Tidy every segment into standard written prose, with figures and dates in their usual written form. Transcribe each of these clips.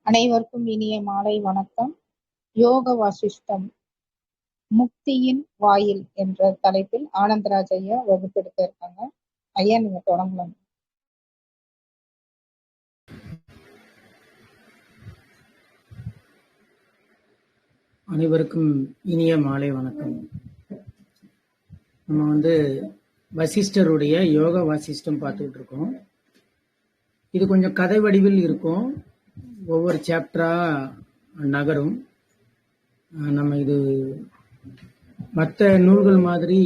அனைவருக்கும் இனிய மாலை வணக்கம். யோக வாசிஷ்டம் முக்தியின் வாயில் என்ற தலைப்பில் ஆனந்தராஜ் ஐயா வகுப்பெடுக்க இருக்காங்க. ஐயா, நீங்க தொடங்கலாம். அனைவருக்கும் இனிய மாலை வணக்கம். நம்ம வசிஷ்டருடைய யோக வாசிஷ்டம் பார்த்துக்கிட்டு இருக்கோம். இது கொஞ்சம் கதை வடிவில் இருக்கும், ஒவ்வொரு சாப்டரா நகரும். நம்ம இது மற்ற நூல்கள் மாதிரி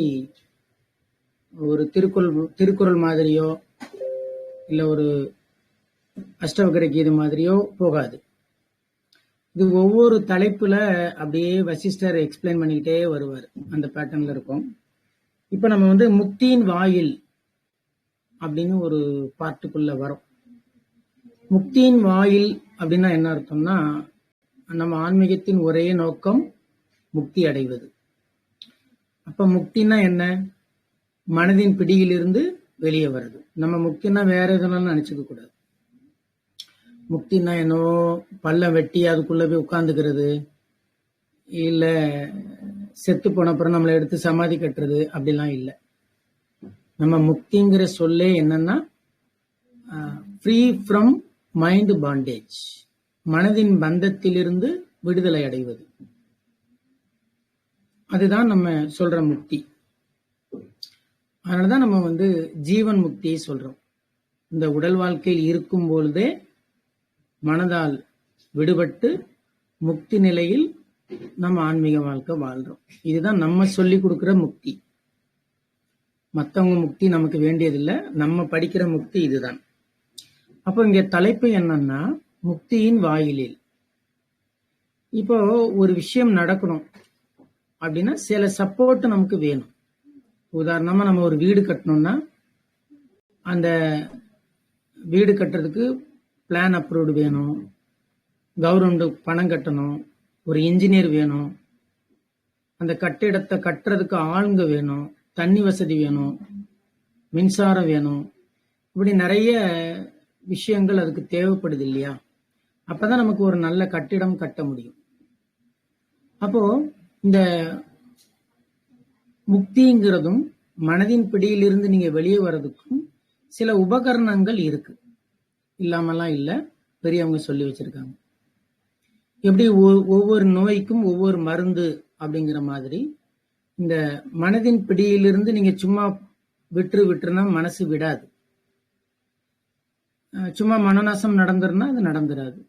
ஒரு திருக்குறள் மாதிரியோ இல்லை ஒரு அஷ்டவகர கீதை மாதிரியோ போகாது. இது ஒவ்வொரு தலைப்புல அப்படியே வசிஷ்டர் எக்ஸ்பிளைன் பண்ணிக்கிட்டே வருவார், அந்த பேட்டர்ன்ல இருக்கும். இப்ப நம்ம முக்தியின் வாயில் அப்படின்னு ஒரு பார்ட்டுக்குள்ள வரோம். முக்தியின் வாயில் அப்படின்னா என்ன அர்த்தம்னா, நம்ம ஆன்மீகத்தின் ஒரே நோக்கம் முக்தி அடைவது. அப்ப முக்தினா என்ன? மனதின் பிடியிலிருந்து வெளியே வருது. நம்ம முக்தினா வேற எதுனாலும் நினைச்சுக்க கூடாது. முக்தினா என்னவோ பல்ல வெட்டி அதுக்குள்ள போய் உட்கார்ந்துக்கிறது, இல்ல செத்து போன அப்புறம் நம்மளை எடுத்து சமாதி கட்டுறது, அப்படிலாம் இல்லை. நம்ம முக்திங்கிற சொல்லே என்னன்னா, ஃப்ரீ ஃப்ரம் மைண்ட் பாண்டேஜ், மனதின் பந்தத்திலிருந்து விடுதலை அடைவது. அதுதான் நம்ம சொல்ற முக்தி. அதனாலதான் நம்ம ஜீவன் முக்தியை சொல்றோம். இந்த உடல் வாழ்க்கையில் இருக்கும் பொழுதே மனதால் விடுபட்டு முக்தி நிலையில் நம்ம ஆன்மீக வாழ்க்கை வாழ்றோம். இதுதான் நம்ம சொல்லி கொடுக்கிற முக்தி. மற்றவங்க முக்தி நமக்கு வேண்டியதில்லை, நம்ம படிக்கிற முக்தி இதுதான். அப்போ இங்க தலைப்பு என்னன்னா, முக்தியின் வாயிலில். இப்போ ஒரு விஷயம் நடக்கணும் அப்படின்னா சில சப்போர்ட் நமக்கு வேணும். உதாரணமா நம்ம ஒரு வீடு கட்டணும்னா, அந்த வீடு கட்டுறதுக்கு பிளான் அப்ரூவ்டு வேணும், கவர்மெண்ட் பணம் கட்டணும், ஒரு இன்ஜினியர் வேணும், அந்த கட்டிடத்தை கட்டுறதுக்கு ஆளுங்க வேணும், தண்ணி வசதி வேணும், மின்சாரம் வேணும். இப்படி நிறைய விஷயங்கள் அதுக்கு தேவைப்படுது இல்லையா? அப்பதான் நமக்கு ஒரு நல்ல கட்டிடம் கட்ட முடியும். அப்போ இந்த முக்திங்கிறதும் மனதின் பிடியிலிருந்து நீங்க வெளியே வர்றதுக்கும் சில உபகரணங்கள் இருக்கு, இல்லாமலாம் இல்லை, பெரியவங்க சொல்லி வச்சிருக்காங்க. எப்படி ஒவ்வொரு நோய்க்கும் ஒவ்வொரு மருந்து அப்படிங்கிற மாதிரி, இந்த மனதின் பிடியிலிருந்து நீங்க சும்மா விட்டுருனா மனசு விடாது. சும்மா மனநாசம் நடந்துருன்னா அது நடந்துராது.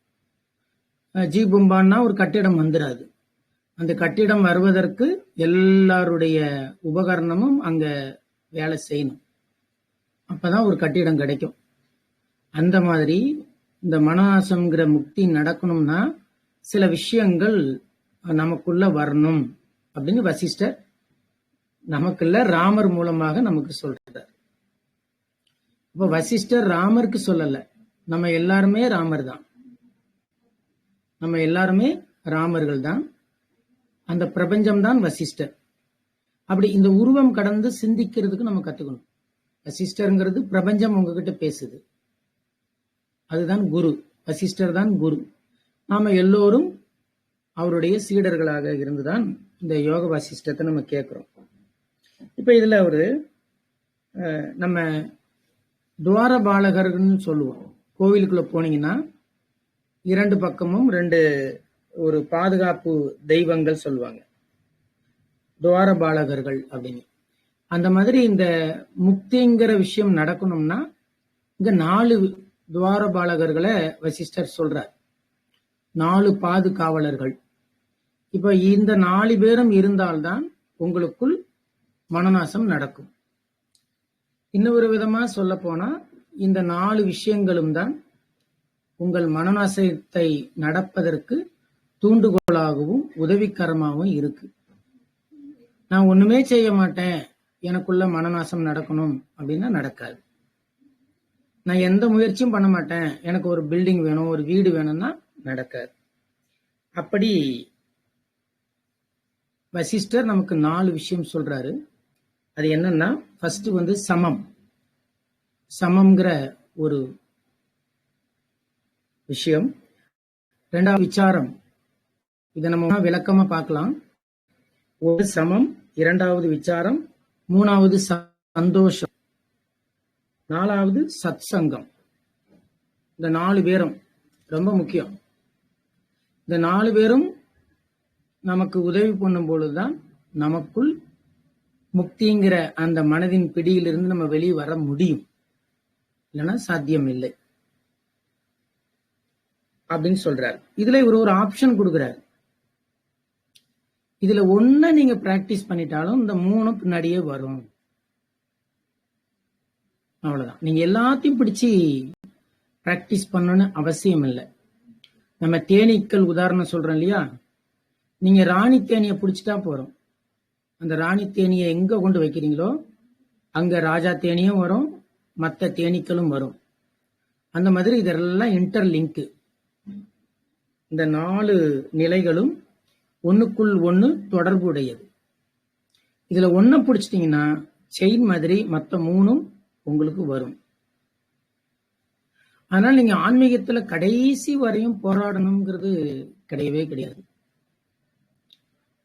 ஜீபும்பான்னா ஒரு கட்டிடம் வந்துடாது. அந்த கட்டிடம் வருவதற்கு எல்லாருடைய உபகரணமும் அங்க வேலை செய்யணும், அப்பதான் ஒரு கட்டிடம் கிடைக்கும். அந்த மாதிரி இந்த மனநாசம்ங்கிற முக்தி நடக்கணும்னா சில விஷயங்கள் நமக்குள்ள வரணும் அப்படின்னு வசிஷ்டர் நமக்குள்ள ராமர் மூலமாக நமக்கு சொல்றார். இப்ப வசிஷ்டர் ராமருக்கு சொல்லல, நம்ம எல்லாருமே ராமர் தான், நம்ம எல்லாருமே ராமர்கள் தான், அந்த பிரபஞ்சம் தான் வசிஷ்டர். அப்படி இந்த உருவம் கடந்து சிந்திக்கிறதுக்கு நம்ம கத்துக்கணும். வசிஷ்டர்ங்கிறது பிரபஞ்சம் உங்ககிட்ட பேசுது, அதுதான் குரு. வசிஷ்டர் தான் குரு. நாம எல்லோரும் அவருடைய சீடர்களாக இருந்துதான் இந்த யோக வாசிஷ்டத்தை நம்ம கேட்கிறோம். இப்ப இதுல நம்ம துவார பாலகர்னு சொல்லுவோம். கோவிலுக்குள்ள போனீங்கன்னா இரண்டு பக்கமும் ஒரு பாதுகாப்பு தெய்வங்கள் சொல்லுவாங்க, துவார பாலகர்கள் அப்படின்னு. அந்த மாதிரி இந்த முக்திங்கிற விஷயம் நடக்கணும்னா இங்க 4 துவார பாலகர்களை வசிஷ்டர் சொல்றார், 4 பாதுகாவலர்கள். இப்ப இந்த 4 பேரும் இருந்தால்தான் உங்களுக்குள் மனநாசம் நடக்கும். இன்னொரு விதமா சொல்ல போனா இந்த 4 விஷயங்களும் தான் உங்கள் மனநாசத்தை நடப்பதற்கு தூண்டுகோலாகவும் உதவிகரமாகவும் இருக்கு. நான் ஒண்ணுமே செய்ய மாட்டேன், எனக்குள்ள மனநாசம் நடக்கணும் அப்படின்னா நடக்காது. நான் எந்த முயற்சியும் பண்ண மாட்டேன், எனக்கு ஒரு பில்டிங் வேணும், ஒரு வீடு வேணும்னா நடக்காது. அப்படி வசிஷ்டர் நமக்கு 4 விஷயம் சொல்றாரு. அது என்னன்னா, ஃபர்ஸ்ட் சமம்ங்கிற ஒரு விஷயம். இரண்டாவது விசாரம். இதை நம்ம விளக்கமா பார்க்கலாம். ஒரு சமம், இரண்டாவது விசாரம், மூணாவது சந்தோஷம், நாலாவது சத்சங்கம். இந்த 4 பேரும் ரொம்ப முக்கியம். இந்த 4 பேரும் நமக்கு உதவி பண்ணும் பொழுதுதான் நமக்குள் முக்திங்கிற அந்த மனதின் பிடியிலிருந்து நம்ம வெளியே வர முடியும். இல்லைன்னா சாத்தியம் இல்லை அப்படின்னு சொல்றாரு. இதுல இவர் ஒரு ஆப்ஷன் கொடுக்கிறார். இதுல ஒன்ன நீங்க பிராக்டிஸ் பண்ணிட்டாலும் இந்த 3 பின்னாடியே வரும். அவ்வளவுதான். நீங்க எல்லாத்தையும் பிடிச்சு பிராக்டிஸ் பண்ணணும்னு அவசியம் இல்லை. நம்ம தேனீக்கள் உதாரணம் சொல்றோம் இல்லையா, நீங்க ராணி தேனியை பிடிச்சிட்டா போறோம். அந்த ராணி தேனியை எங்க கொண்டு வைக்கிறீங்களோ அங்க ராஜா தேனியும் வரும், மற்ற தேனீக்களும் வரும். அந்த மாதிரி இதெல்லாம் இன்டர்லிங்க். இந்த 4 நிலைகளும் ஒண்ணுக்குள் ஒண்ணு தொடர்பு உடையது. இதுல ஒன்ன பிடிச்சிட்டீங்கன்னா செயின் மாதிரி மற்ற 3ம் உங்களுக்கு வரும். அதனால நீங்க ஆன்மீகத்துல கடைசி வரையும் போராடணுங்கிறது கிடையவே கிடையாது.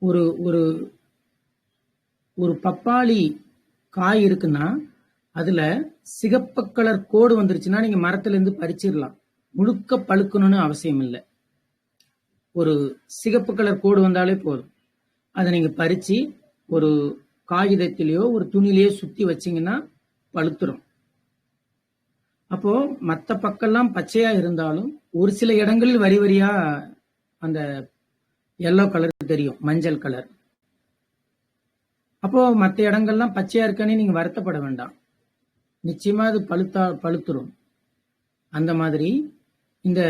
ஒரு ஒரு ஒரு பப்பாளி காய் இருக்குன்னா அதுல சிகப்பு கலர் கோடு வந்துருச்சுன்னா நீங்க மரத்துல இருந்து பறிச்சிடலாம். முழுக்க பழுக்கணும்னு அவசியம் இல்லை. ஒரு சிகப்பு கலர் கோடு வந்தாலே போதும். அதை நீங்க பறிச்சு ஒரு காகிதத்திலேயோ ஒரு துணிலேயோ சுத்தி வச்சீங்கன்னா பழுத்துரும். அப்போ மற்ற பக்கம்லாம் பச்சையா இருந்தாலும் ஒரு சில இடங்களில் வரி வரியா அந்த எல்லோ கலர் தெரியும், மஞ்சள் கலர். அப்போ மற்ற இடங்கள்லாம் பச்சையா இருக்கானே நீங்க வருத்தப்பட வேண்டாம், நிச்சயமா அது பழுத்துரும். அந்த மாதிரி இந்த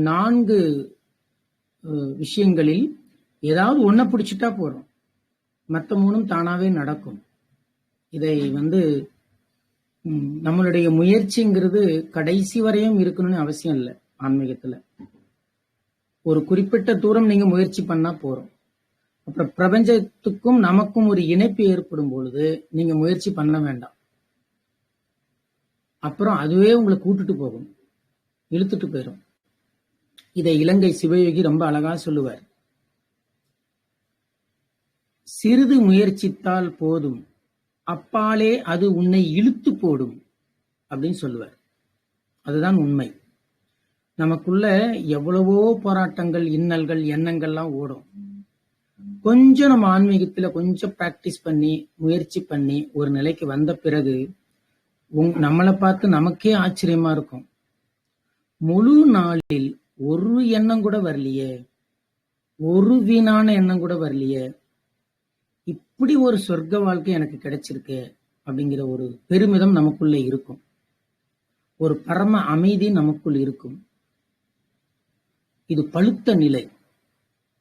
4 விஷயங்களில் ஏதாவது ஒன்ன பிடிச்சிட்டா போறோம், மற்ற 3ம் தானாவே நடக்கும். இதை நம்மளுடைய முயற்சிங்கிறது கடைசி வரையும் இருக்கணும்னு அவசியம் இல்லை. ஆன்மீகத்துல ஒரு குறிப்பிட்ட தூரம் நீங்க முயற்சி பண்ணா போறோம். அப்புறம் பிரபஞ்சத்துக்கும் நமக்கும் ஒரு இணைப்பு ஏற்படும் பொழுது நீங்க முயற்சி பண்ண வேண்டாம். அப்புறம் அதுவே உங்களை கூட்டுட்டு போகும், இழுத்துட்டு போயிடும். இதை இலங்கை சிவயோகி ரொம்ப அழகா சொல்லுவார். சிறிது முயற்சித்தால் போதும், அப்பாலே அது உன்னை இழுத்து போடும் அப்படின்னு சொல்லுவார். அதுதான் உண்மை. நமக்குள்ள எவ்வளவோ போராட்டங்கள், இன்னல்கள், எண்ணங்கள்லாம் ஓடும். கொஞ்சம் நம்ம ஆன்மீகத்துல கொஞ்சம் பிராக்டிஸ் பண்ணி முயற்சி பண்ணி ஒரு நிலைக்கு வந்த பிறகு நம்மளை பார்த்து நமக்கே ஆச்சரியமா இருக்கும். முழு நாளில் ஒரு எண்ணம் கூட வரலையே, ஒரு வீணான எண்ணம் கூட வரலையே, இப்படி ஒரு சொர்க்க வாழ்க்கை எனக்கு கிடைச்சிருக்கு அப்படிங்கிற ஒரு பெருமிதம் நமக்குள்ள இருக்கும். ஒரு பரம அமைதி நமக்குள் இருக்கும். இது பழுத்த நிலை,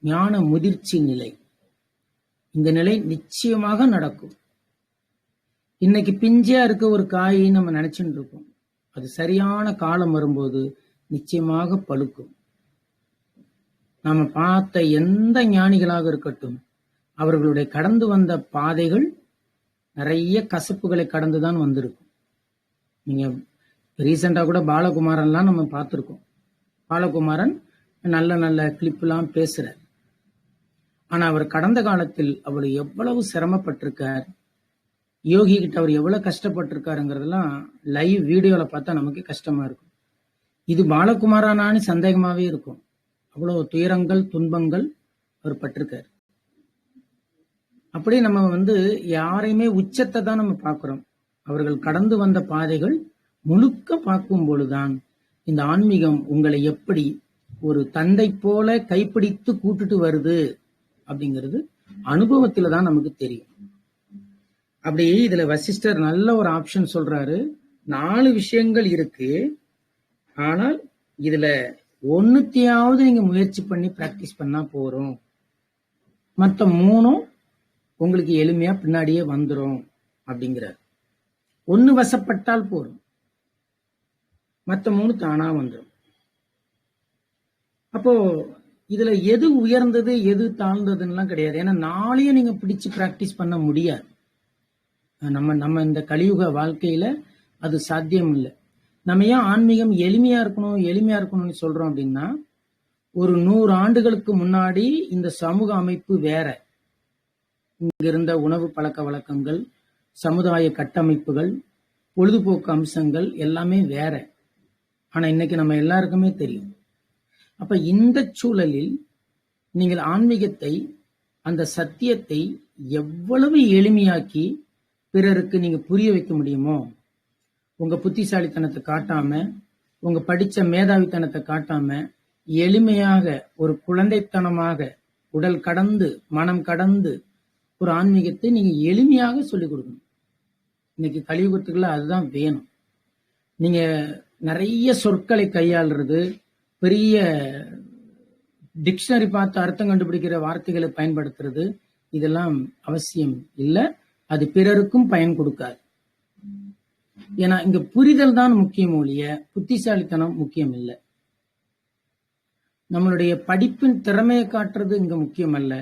ஞான முதிர்ச்சி நிலை. இந்த நிலை நிச்சயமாக நடக்கும். இன்னைக்கு பிஞ்சா இருக்க ஒரு காய் நம்ம நினைச்சுட்டு இருக்கோம், அது சரியான காலம் வரும்போது நிச்சயமாக பழுக்கும். நாம பார்த்த எந்த ஞானிகளாக இருக்கட்டும், அவர்களுடைய கடந்து வந்த பாதைகள் நிறைய கசப்புகளை கடந்துதான் வந்திருக்கும். நீங்க ரீசெண்டா கூட பாலகுமாரன்லாம் நம்ம பார்த்திருக்கோம். பாலகுமாரன் நல்ல நல்ல கிளிப்லாம் பேசுறார். ஆனா அவர் கடந்த காலத்தில் அவர் எவ்வளவு சிரமப்பட்டிருக்கார், யோகி கிட்ட அவர் எவ்வளவு கஷ்டப்பட்டிருக்காருங்கிறதெல்லாம் லைவ் வீடியோல பார்த்தா நமக்கு கஷ்டமா இருக்கும். இது பாலகுமாரானான்னு சந்தேகமாவே இருக்கும். அவ்வளவு துயரங்கள், துன்பங்கள் அவர் பட்டிருக்கார். அப்படி நம்ம யாரையுமே உச்சத்தை தான் நம்ம பார்க்கிறோம். அவர்கள் கடந்து வந்த பாதைகள் முழுக்க பார்க்கும் பொழுதுதான் இந்த ஆன்மீகம் உங்களை எப்படி ஒரு தந்தை போல கைப்பிடித்து கூட்டுட்டு வருது அப்படிங்கிறது அனுபவத்துல தான் நமக்கு தெரியும். அப்படி இதுல வசிஷ்டர் நல்ல ஒரு ஆப்ஷன் சொல்றாரு. 4 விஷயங்கள் இருக்கு, ஆனால் இதுல ஒன்னுத்தையாவது நீங்க முயற்சி பண்ணி பிராக்டிஸ் பண்ணா போறோம், மற்ற 3ம் உங்களுக்கு எளிமையா பின்னாடியே வந்துரும் அப்படிங்கிறார். 1 வசப்பட்டால் போறோம், மற்ற 3 தானா வந்துடும். அப்போ இதுல எது உயர்ந்தது எது தாழ்ந்ததுன்னா கிடையாது. ஏன்னா 4ஐயும் நீங்க பிடிச்சு பிராக்டிஸ் பண்ண முடியாது. நம்ம இந்த கலியுக வாழ்க்கையில அது சாத்தியம் இல்லை. நம்ம ஏன் ஆன்மீகம் எளிமையா இருக்கணும்னு சொல்றோம் அப்படின்னா, ஒரு 100 ஆண்டுகளுக்கு முன்னாடி இந்த சமூக அமைப்பு வேற. இங்கிருந்த உணவு பழக்க வழக்கங்கள், சமுதாய கட்டமைப்புகள், பொழுதுபோக்கு அம்சங்கள் எல்லாமே வேற. ஆனா இன்னைக்கு நம்ம எல்லாருக்குமே தெரியும். அப்ப இந்த சூழலில் நீங்கள் ஆன்மீகத்தை, அந்த சத்தியத்தை எவ்வளவு எளிமையாக்கி பிறருக்கு நீங்க புரிய வைக்க முடியுமோ, உங்க புத்திசாலித்தனத்தை காட்டாம, உங்க படிச்ச மேதாவித்தனத்தை காட்டாம, எளிமையாக ஒரு குழந்தைத்தனமாக உடல் கடந்து மனம் கடந்து ஒரு ஆன்மீகத்தை நீங்க எளிமையாக சொல்லிக் கொடுக்கணும். இன்னைக்கு கலியுகத்துக்குள்ள அதுதான் வேணும். நீங்க நிறைய சொற்களை கையாளுறது, பெரிய டிக்ஷனரி பார்த்து அர்த்தம் கண்டுபிடிக்கிற வார்த்தைகளை பயன்படுத்துறது, இதெல்லாம் அவசியம் இல்லை. அது பிறருக்கும் பயன் கொடுக்காது. ஏன்னா இங்க புரிதல் தான் முக்கியம் ஒழிய புத்திசாலித்தனம் முக்கியம் இல்லை. நம்மளுடைய படிப்பின் திறமையை காட்டுறது இங்க முக்கியம் அல்ல.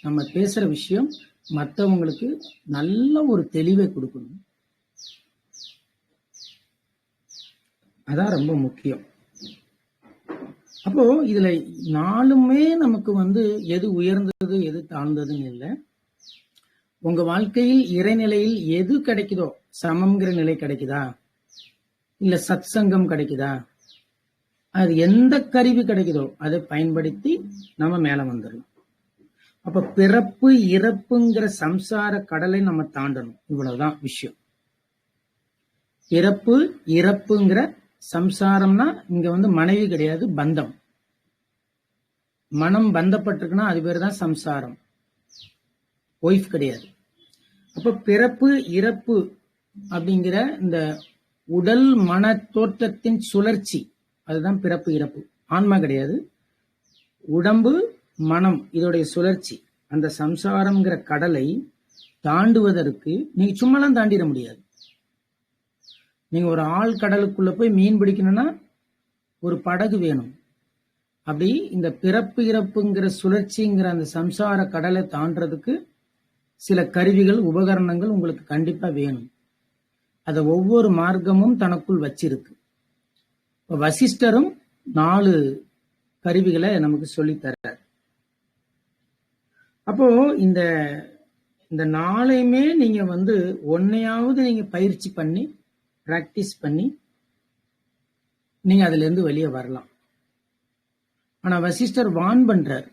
நம்ம பேசுற விஷயம் மற்றவங்களுக்கு நல்ல ஒரு தெளிவை கொடுக்கணும். அதான் ரொம்ப முக்கியம். அப்போ இதுல நாளுமே நமக்கு எது உயர்ந்தது எது தாழ்ந்ததுன்னு இல்லை. உங்க வாழ்க்கையில் இறைநிலையில் எது கிடைக்குதோ, சமம்ங்கிற நிலை கிடைக்குதா, இல்ல சத் சங்கம் கிடைக்குதா, அது எந்த கருவி கிடைக்குதோ அதை பயன்படுத்தி நம்ம மேல வந்துடலாம். அப்ப பிறப்பு இறப்புங்கிற சம்சார கடலை நம்ம தாண்டணும். இவ்வளவுதான் விஷயம். பிறப்பு இறப்புங்கிற சம்சாரம்னா இங்க மனைவி கிடையாது, பந்தம். மனம் பந்தப்பட்டிருக்குன்னா அது பேர் தான் சம்சாரம், ஒய்ஃப் கிடையாது. அப்ப பிறப்பு இறப்பு அப்படிங்கிற இந்த உடல் மன தோற்றத்தின் சுழற்சி, அதுதான் பிறப்பு இறப்பு. ஆன்மா கிடையாது, உடம்பு மனம் இதோடைய சுழற்சி. அந்த சம்சாரம்ங்கிற கடலை தாண்டுவதற்கு நீங்க சும்மாலாம் தாண்டிட முடியாது. நீங்க ஒரு ஆழ் கடலுக்குள்ள போய் மீன் பிடிக்கணும்னா ஒரு படகு வேணும். அப்படி இந்த பிறப்பு இறப்புங்கிற சுழற்சிங்கிற அந்த சம்சார கடலை தாண்டறதுக்கு சில கருவிகள் உபகரணங்கள் உங்களுக்கு கண்டிப்பா வேணும். அத ஒவ்வொரு மார்க்கமும் தனக்குள் வச்சிருக்கு. வசிஷ்டரும் 4 கருவிகளை நமக்கு சொல்லித்தர்றார். அப்போ இந்த 4ஐயுமே நீங்க ஒன்னையாவது நீங்க பயிற்சி பண்ணி பிராக்டிஸ் பண்ணி நீங்க அதுல இருந்து வெளியே வரலாம். ஆனா வசிஷ்டர் வான் பண்றார்,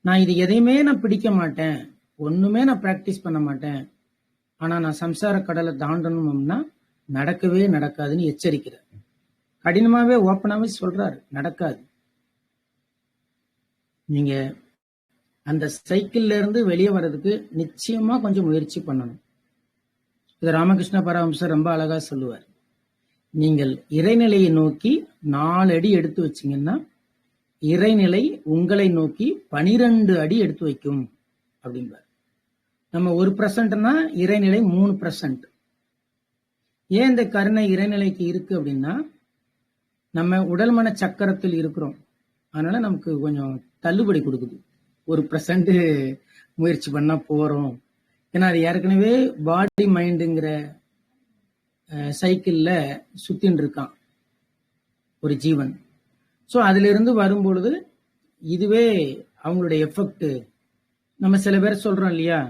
நான் இது எதையுமே நான் பிடிக்க மாட்டேன், ஒண்ணுமே நான் பிராக்டிஸ் பண்ண மாட்டேன், ஆனா நான் சம்சார கடலை தாண்டணும்னா நடக்கவே நடக்காதுன்னு எச்சரிக்கிறார். கடினமாவே ஓப்பனாவே சொல்றாரு, நடக்காது. நீங்க அந்த சைக்கிள்ல இருந்து வெளியே வர்றதுக்கு நிச்சயமா கொஞ்சம் முயற்சி பண்ணணும். இது ராமகிருஷ்ண பரமஹம்சர் ரொம்ப அழகா சொல்லுவார். நீங்கள் இறைநிலையை நோக்கி 4 அடி எடுத்து வச்சீங்கன்னா இறைநிலை உங்களை நோக்கி 12 அடி எடுத்து வைக்கும் அப்படின்பார். நம்ம 1%னா இறைநிலை 3%. ஏன் இந்த கருணை இறைநிலைக்கு இருக்கு அப்படின்னா, நம்ம உடல் மன சக்கரத்தில் இருக்கிறோம், அதனால நமக்கு கொஞ்சம் தள்ளுபடி கொடுக்குது. 1% முயற்சி பண்ணா போறோம். ஏன்னா அது ஏற்கனவே பாடி மைண்டுங்கிற சைக்கிள்ல சுத்தின்னு இருக்கான் ஒரு ஜீவன். ஸோ அதுல இருந்து வரும்பொழுது இதுவே அவங்களுடைய எஃபெக்ட். நம்ம சில பேர் சொல்றோம் இல்லையா,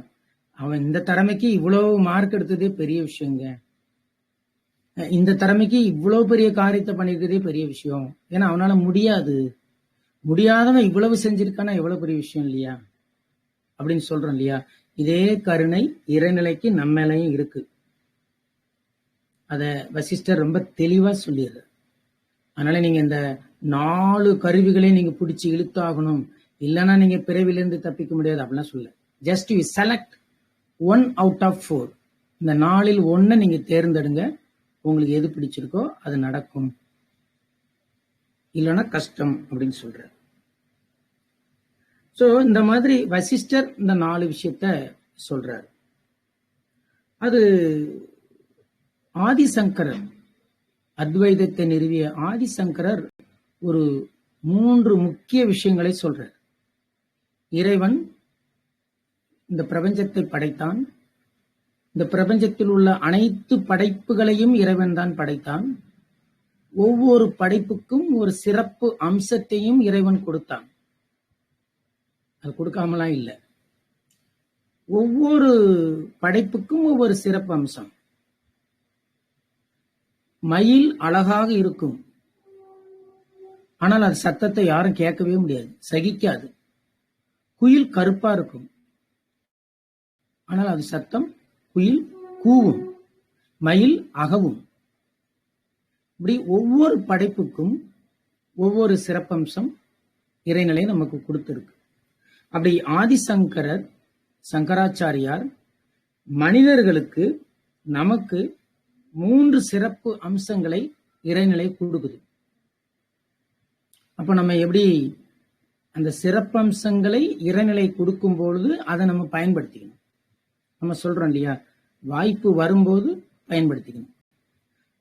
அவன் இந்த திறமைக்கு இவ்வளவு மார்க் எடுத்ததே பெரிய விஷயங்க, இந்த திறமைக்கு இவ்வளவு பெரிய காரியத்தை பண்ணிருக்கதே பெரிய விஷயம், ஏன்னா அவனால முடியாதவன் இவ்வளவு செஞ்சிருக்கானா எவ்வளவு பெரிய விஷயம் இல்லையா அப்படின்னு சொல்றோம் இல்லையா. இதே கருணை இறைநிலைக்கு நம்ம மேலையும் இருக்கு. அத வசிஷ்டர் ரொம்ப தெளிவா சொல்லிடுற. அதனால நீங்க இந்த 4 கருவிகளையும் நீங்க பிடிச்சி இழுத்தாகணும், இல்லைன்னா நீங்க பிறவிலிருந்து தப்பிக்க முடியாது அப்படிலாம் சொல்ல. Just you select 1 out of 4. இந்த 4ல் 1 நீங்க தேர்ந்தெடுங்க. உங்களுக்கு எது பிடிச்சிருக்கோ அது நடக்கும், இல்லைன்னா கஷ்டம் அப்படின்னு சொல்ற. சோ இந்த மாதிரி வசிஷ்டர் இந்த 4 விஷயத்த சொல்றார். அது ஆதிசங்கரர், அத்வைதத்தை நிறுவிய ஆதிசங்கரர் ஒரு 3 முக்கிய விஷயங்களை சொல்றார். இறைவன் இந்த பிரபஞ்சத்தை படைத்தான், இந்த பிரபஞ்சத்தில் உள்ள அனைத்து படைப்புகளையும் இறைவன் தான் படைத்தான். ஒவ்வொரு படைப்புக்கும் ஒரு சிறப்பு அம்சத்தையும் இறைவன் கொடுத்தான். அது கொடுக்காமலாம் இல்லை. ஒவ்வொரு படைப்புக்கும் ஒவ்வொரு சிறப்பு அம்சம். மயில் அழகாக இருக்கும், ஆனால் அது சத்தத்தை யாரும் கேட்கவே முடியாது, சகிக்காது. குயில் கருப்பா இருக்கும், ஆனால் அது சத்தம், குயில் கூவும், மயில் அகவும். இப்படி ஒவ்வொரு படைப்புக்கும் ஒவ்வொரு சிறப்பம்சம் இறைநிலை நமக்கு கொடுத்திருக்கு. அப்படி ஆதிசங்கரர், சங்கராச்சாரியார் மனிதர்களுக்கு, நமக்கு 3 சிறப்பு அம்சங்களை இறைநிலை கொடுக்குது. அப்ப நம்ம எப்படி அந்த சிறப்பம்சங்களை இறைநிலை கொடுக்கும் பொழுது அதை நம்ம பயன்படுத்திக்கணும். நம்ம சொல்றோம் இல்லையா, வாய்ப்பு வரும்போது பயன்படுத்திக்கணும்.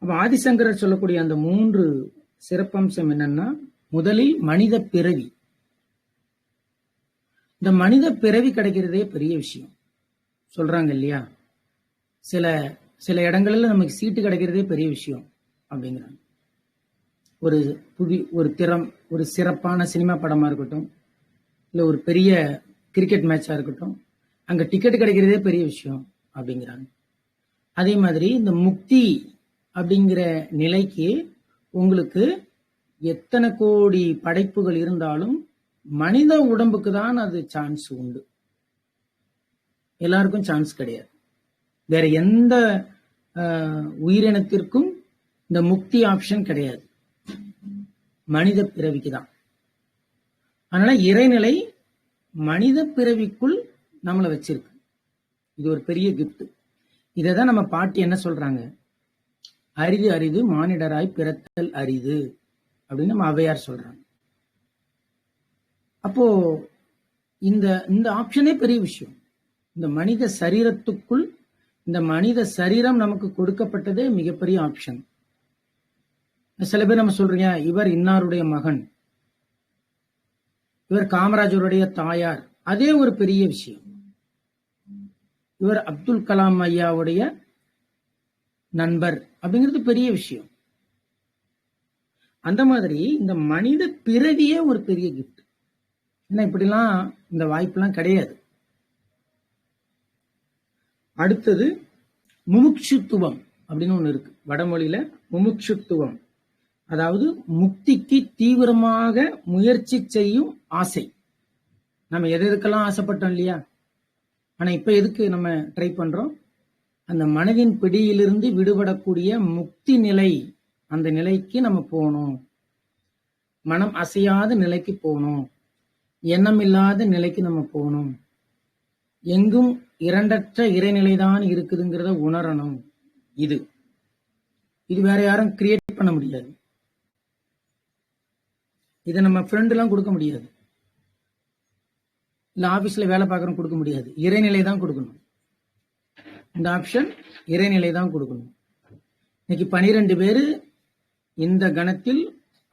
அப்ப ஆதிசங்கரர் சொல்லக்கூடிய அந்த 3 சிறப்பம்சம் என்னன்னா, முதலில் மனித பிறவி. இந்த மனித பிறவி கிடைக்கிறதே பெரிய விஷயம். சொல்றாங்க இல்லையா, சில இடங்கள்ல நமக்கு சீட்டு கிடைக்கிறதே பெரிய விஷயம் அப்படிங்கிறாங்க. ஒரு சிறப்பான சினிமா படமா இருக்கட்டும், இல்ல ஒரு பெரிய கிரிக்கெட் மேட்சா இருக்கட்டும், அங்க டிக்கெட் கிடைக்கிறதே பெரிய விஷயம் அப்படிங்கிறாங்க. அதே மாதிரி இந்த முக்தி அப்படிங்கிற நிலைக்கு உங்களுக்கு எத்தனை கோடி படைப்புகள் இருந்தாலும் மனித உடம்புக்கு தான் அது சான்ஸ் உண்டு, எல்லாருக்கும் சான்ஸ் கிடையாது. வேற எந்த உயிரினத்திற்கும் இந்த முக்தி ஆப்ஷன் கிடையாது, மனித பிறவிக்கு தான். அதனால இறைநிலை மனித பிறவிக்குள் நம்மளை வச்சிருக்கு. இது ஒரு பெரிய கிஃப்ட். இதைதான் நம்ம பாட்டி என்ன சொல்றாங்க, அரிது அரிது மானிடராய் பிறத்தல் அரிது அப்படின்னு நம்ம ஔவையார் சொல்றாங்க. அப்போ இந்த ஆப்ஷனே பெரிய விஷயம். இந்த மனித சரீரத்துக்குள், இந்த மனித சரீரம் நமக்கு கொடுக்கப்பட்டதே மிகப்பெரிய ஆப்ஷன். சில பேர் நம்ம சொல்றீங்க, இவர் இன்னாருடைய மகன், இவர் காமராஜருடைய தாயார், அதே ஒரு பெரிய விஷயம். இவர் அப்துல் கலாம் ஐயாவுடைய நண்பர் அப்படிங்கிறது பெரிய விஷயம். அந்த மாதிரி இந்த மனித பிறவியே ஒரு பெரிய கிஃப்ட். ஏன்னா இப்படிலாம் இந்த வாய்ப்பெல்லாம் கிடையாது. அடுத்தது முமுட்சுத்துவம் அப்படின்னு ஒண்ணு இருக்கு வடமொழியில. முமுட்சுத்துவம் அதாவது முக்திக்கு தீவிரமாக முயற்சி செய்யும் ஆசை. நம்ம எதுக்கெல்லாம் ஆசைப்பட்டோம் இல்லையா, ஆனா இப்ப எதுக்கு நம்ம ட்ரை பண்றோம், அந்த மனதின் பிடியிலிருந்து விடுபடக்கூடிய முக்தி நிலை, அந்த நிலைக்கு நம்ம போகணும். மனம் அசையாத நிலைக்கு போகணும், எண்ணம் இல்லாத நிலைக்கு நம்ம போகணும். எங்கும் இரண்டற்ற இறைநிலைதான் இருக்குதுங்கிறத உணரணும். இது வேற யாரும் கிரியேட் பண்ண முடியாது. இதை நம்ம ஃப்ரெண்ட் எல்லாம் கொடுக்க முடியாது, இல்ல ஆபீஸ்ல வேலை பார்க்கறோம் கொடுக்க முடியாது. இறைநிலை தான் கொடுக்கணும். இந்த ஆப்ஷன் இறைநிலை தான் கொடுக்கணும். இன்னைக்கு 12 பேரு இந்த கணத்தில்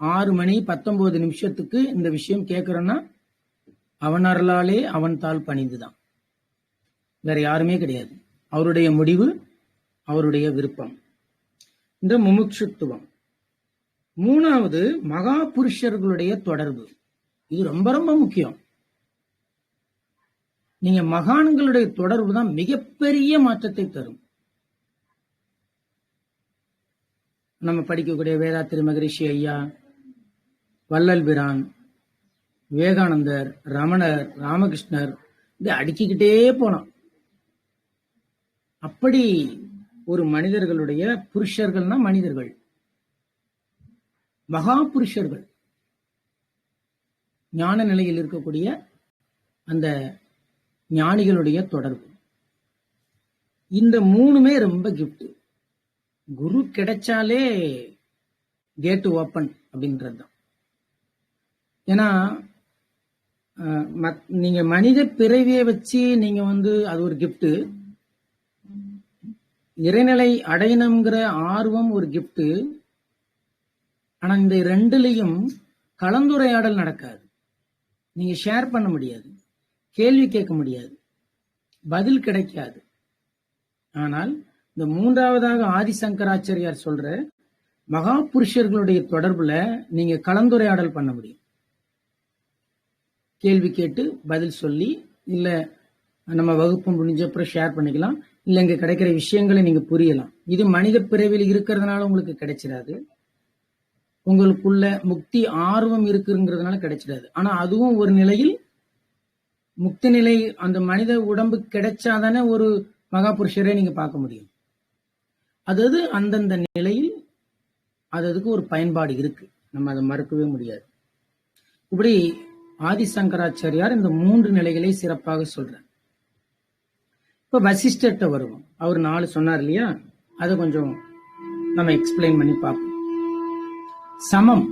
6 மணி 19 நிமிஷத்துக்கு இந்த விஷயம் கேட்கிறோன்னா அவன் அருளாலே அவன் தாள் பணிந்துதான், வேற யாருமே கிடையாது. அவருடைய முடிவு, அவருடைய விருப்பம். இந்த முமுட்சுத்துவம். 3வது மகா புருஷர்களுடைய தொடர்பு. இது ரொம்ப ரொம்ப முக்கியம். நீங்க மகான்களுடைய தொடர்பு தான் மிகப்பெரிய மாற்றத்தை தரும். நம்ம படிக்கக்கூடிய வேதாத்திரி மகரிஷி ஐயா, வள்ளல் பிரான், விவேகானந்தர், ரமணர், ராமகிருஷ்ணர், இதை அடுக்கிக்கிட்டே போனோம். அப்படி ஒரு மனிதர்களுடைய புருஷர்கள்னா மனிதர்கள், மகா புருஷர்கள், ஞான நிலையில் இருக்கக்கூடிய அந்த ஞானிகளுடைய தொடர்பு. இந்த 3மே ரொம்ப கிஃப்ட். குரு கிடைச்சாலே கேட் ஓப்பன் அப்படின்றது தான். ஏன்னா நீங்க மனித பிறவியை வச்சு நீங்க அது ஒரு கிஃப்ட், இறைநிலை அடையணுங்கிற ஆர்வம் ஒரு கிஃப்ட். ஆனா இந்த 2லயும் கலந்துரையாடல் நடக்காது. நீங்க ஷேர் பண்ண முடியாது, கேள்வி கேட்க முடியாது, பதில் கிடைக்காது. ஆனால் இந்த 3வதாக ஆதிசங்கராச்சாரியார் சொல்ற மகா புருஷர்களுடைய தொடர்புல நீங்க கலந்துரையாடல் பண்ண முடியும். கேள்வி கேட்டு பதில் சொல்லி, இல்ல நம்ம வகுப்பு முடிஞ்ச அப்புறம் ஷேர் பண்ணிக்கலாம், இல்ல இங்க கிடைக்கிற விஷயங்களை நீங்க புரியலாம். இது மனித பிறவியில் இருக்கிறதுனால உங்களுக்கு கிடைச்சிடாது, உங்களுக்குள்ள முக்தி ஆர்வம் இருக்குங்கிறதுனால கிடைச்சிடாது. ஆனா அதுவும் ஒரு நிலையில் முக்தி நிலை, அந்த மனித உடம்பு கிடைச்சாதானே ஒரு மகா புருஷரை நீங்க பார்க்க முடியும். அதாவது அந்தந்த நிலையில் அதுக்கு ஒரு பயன்பாடு இருக்கு, நம்ம அதை மறுக்கவே முடியாது. இப்படி ஆதிசங்கராச்சாரியார் இந்த 3 நிலைகளை சிறப்பாக சொல்றார். இப்ப வசிஷ்டர்கிட்ட வருவோம். அவர் 4 சொன்னார் இல்லையா, அதை கொஞ்சம் நம்ம எக்ஸ்பிளைன் பண்ணி பார்ப்போம். சமம்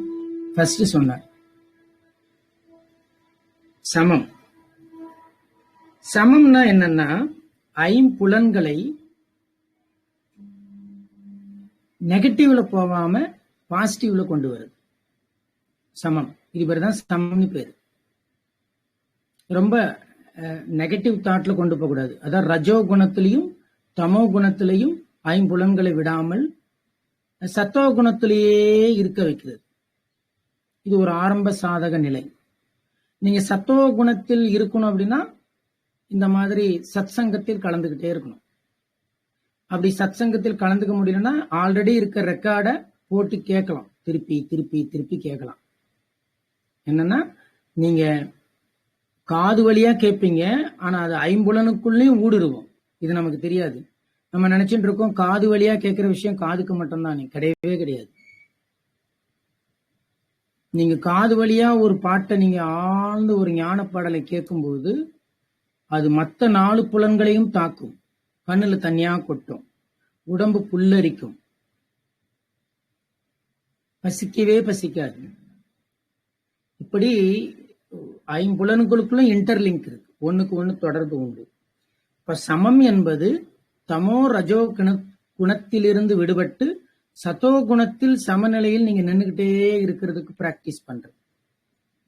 ஃபர்ஸ்ட் சொன்னார். சமம் சமம்னா என்னன்னா, ஐம்புலன்களை நெகட்டிவ்ல போகாம பாசிட்டிவ்ல கொண்டு வருது சமம். இது பேர் தான் சமம்னு பேரு. ரொம்ப நெகட்டிவ் தாட்ல கொண்டு போக கூடாது. அதான் ரஜோ குணத்திலையும் தமோ குணத்திலையும் ஐம்புலன்களை விடாமல் சத்தோ குணத்திலேயே இருக்க வைக்கிறது. இது ஒரு ஆரம்ப சாதக நிலை. நீங்க சத்தோ குணத்தில் இருக்கணும் அப்படின்னா இந்த மாதிரி சத் சங்கத்தில் கலந்துகிட்டே இருக்கணும். அப்படி சத் சங்கத்தில் கலந்துக்க முடியலன்னா ஆல்ரெடி இருக்க ரெக்கார்டை போட்டு கேட்கலாம், திருப்பி திருப்பி திருப்பி கேட்கலாம். என்னன்னா, நீங்க காது வழியா கேட்பீங்க, ஆனா அது ஐம்புலனுக்குள்ளேயும் ஊடுருவோம். இது நமக்கு தெரியாது. நம்ம நினைச்சிட்டு இருக்கோம் காது வழியா கேட்கிற விஷயம் காதுக்கு மட்டும்தான். கிடையவே கிடையாது. நீங்க காது வழியா ஒரு பாட்டை நீங்க ஆழ்ந்து ஒரு ஞான பாடலை கேட்கும்போது அது மற்ற 4 புலன்களையும் தாக்கும். கண்ணுல தனியா கொட்டும், உடம்பு புல்லரிக்கும், பசிக்கவே பசிக்காது. இப்படி ஐம்புலன்களுக்குள்ள இன்டர்லிங்க் இருக்கு, ஒண்ணுக்கு ஒண்ணு தொடர்பு உண்டு. இப்ப சமம் என்பது தமோ ரஜோ குணத்திலிருந்து விடுபட்டு சத்தோ குணத்தில் சமநிலையில் நீங்க நின்றுகிட்டே இருக்கிறதுக்கு பிராக்டிஸ் பண்றது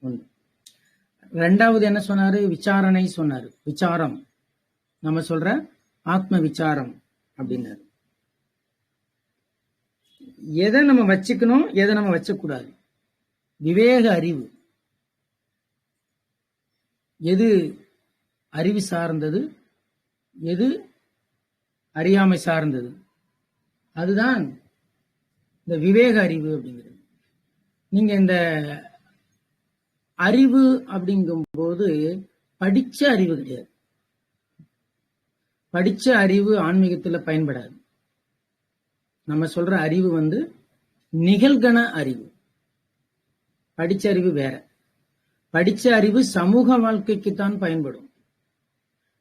ஒன்று. 2வது என்ன சொன்னாரு? விசாரணை சொன்னாரு. விசாரம், நம்ம சொல்ற ஆத்ம விசாரம் அப்படின்னாரு. எதை நம்ம வச்சுக்கணும், எதை நம்ம வச்சக்கூடாது, விவேக அறிவு. எது அறிவு சார்ந்தது, எது அறியாமை சார்ந்தது, அதுதான் இந்த விவேக அறிவு அப்படிங்கிறது. நீங்க இந்த அறிவு அப்படிங்கும்போது படிச்ச அறிவு கிடையாது. படிச்ச அறிவு ஆன்மீகத்துல பயன்படாது. நம்ம சொல்ற அறிவு நிகழ்கண அறிவு. படிச்ச அறிவு வேற. படிச்ச அறிவு சமூக வாழ்க்கைக்குத்தான் பயன்படும்.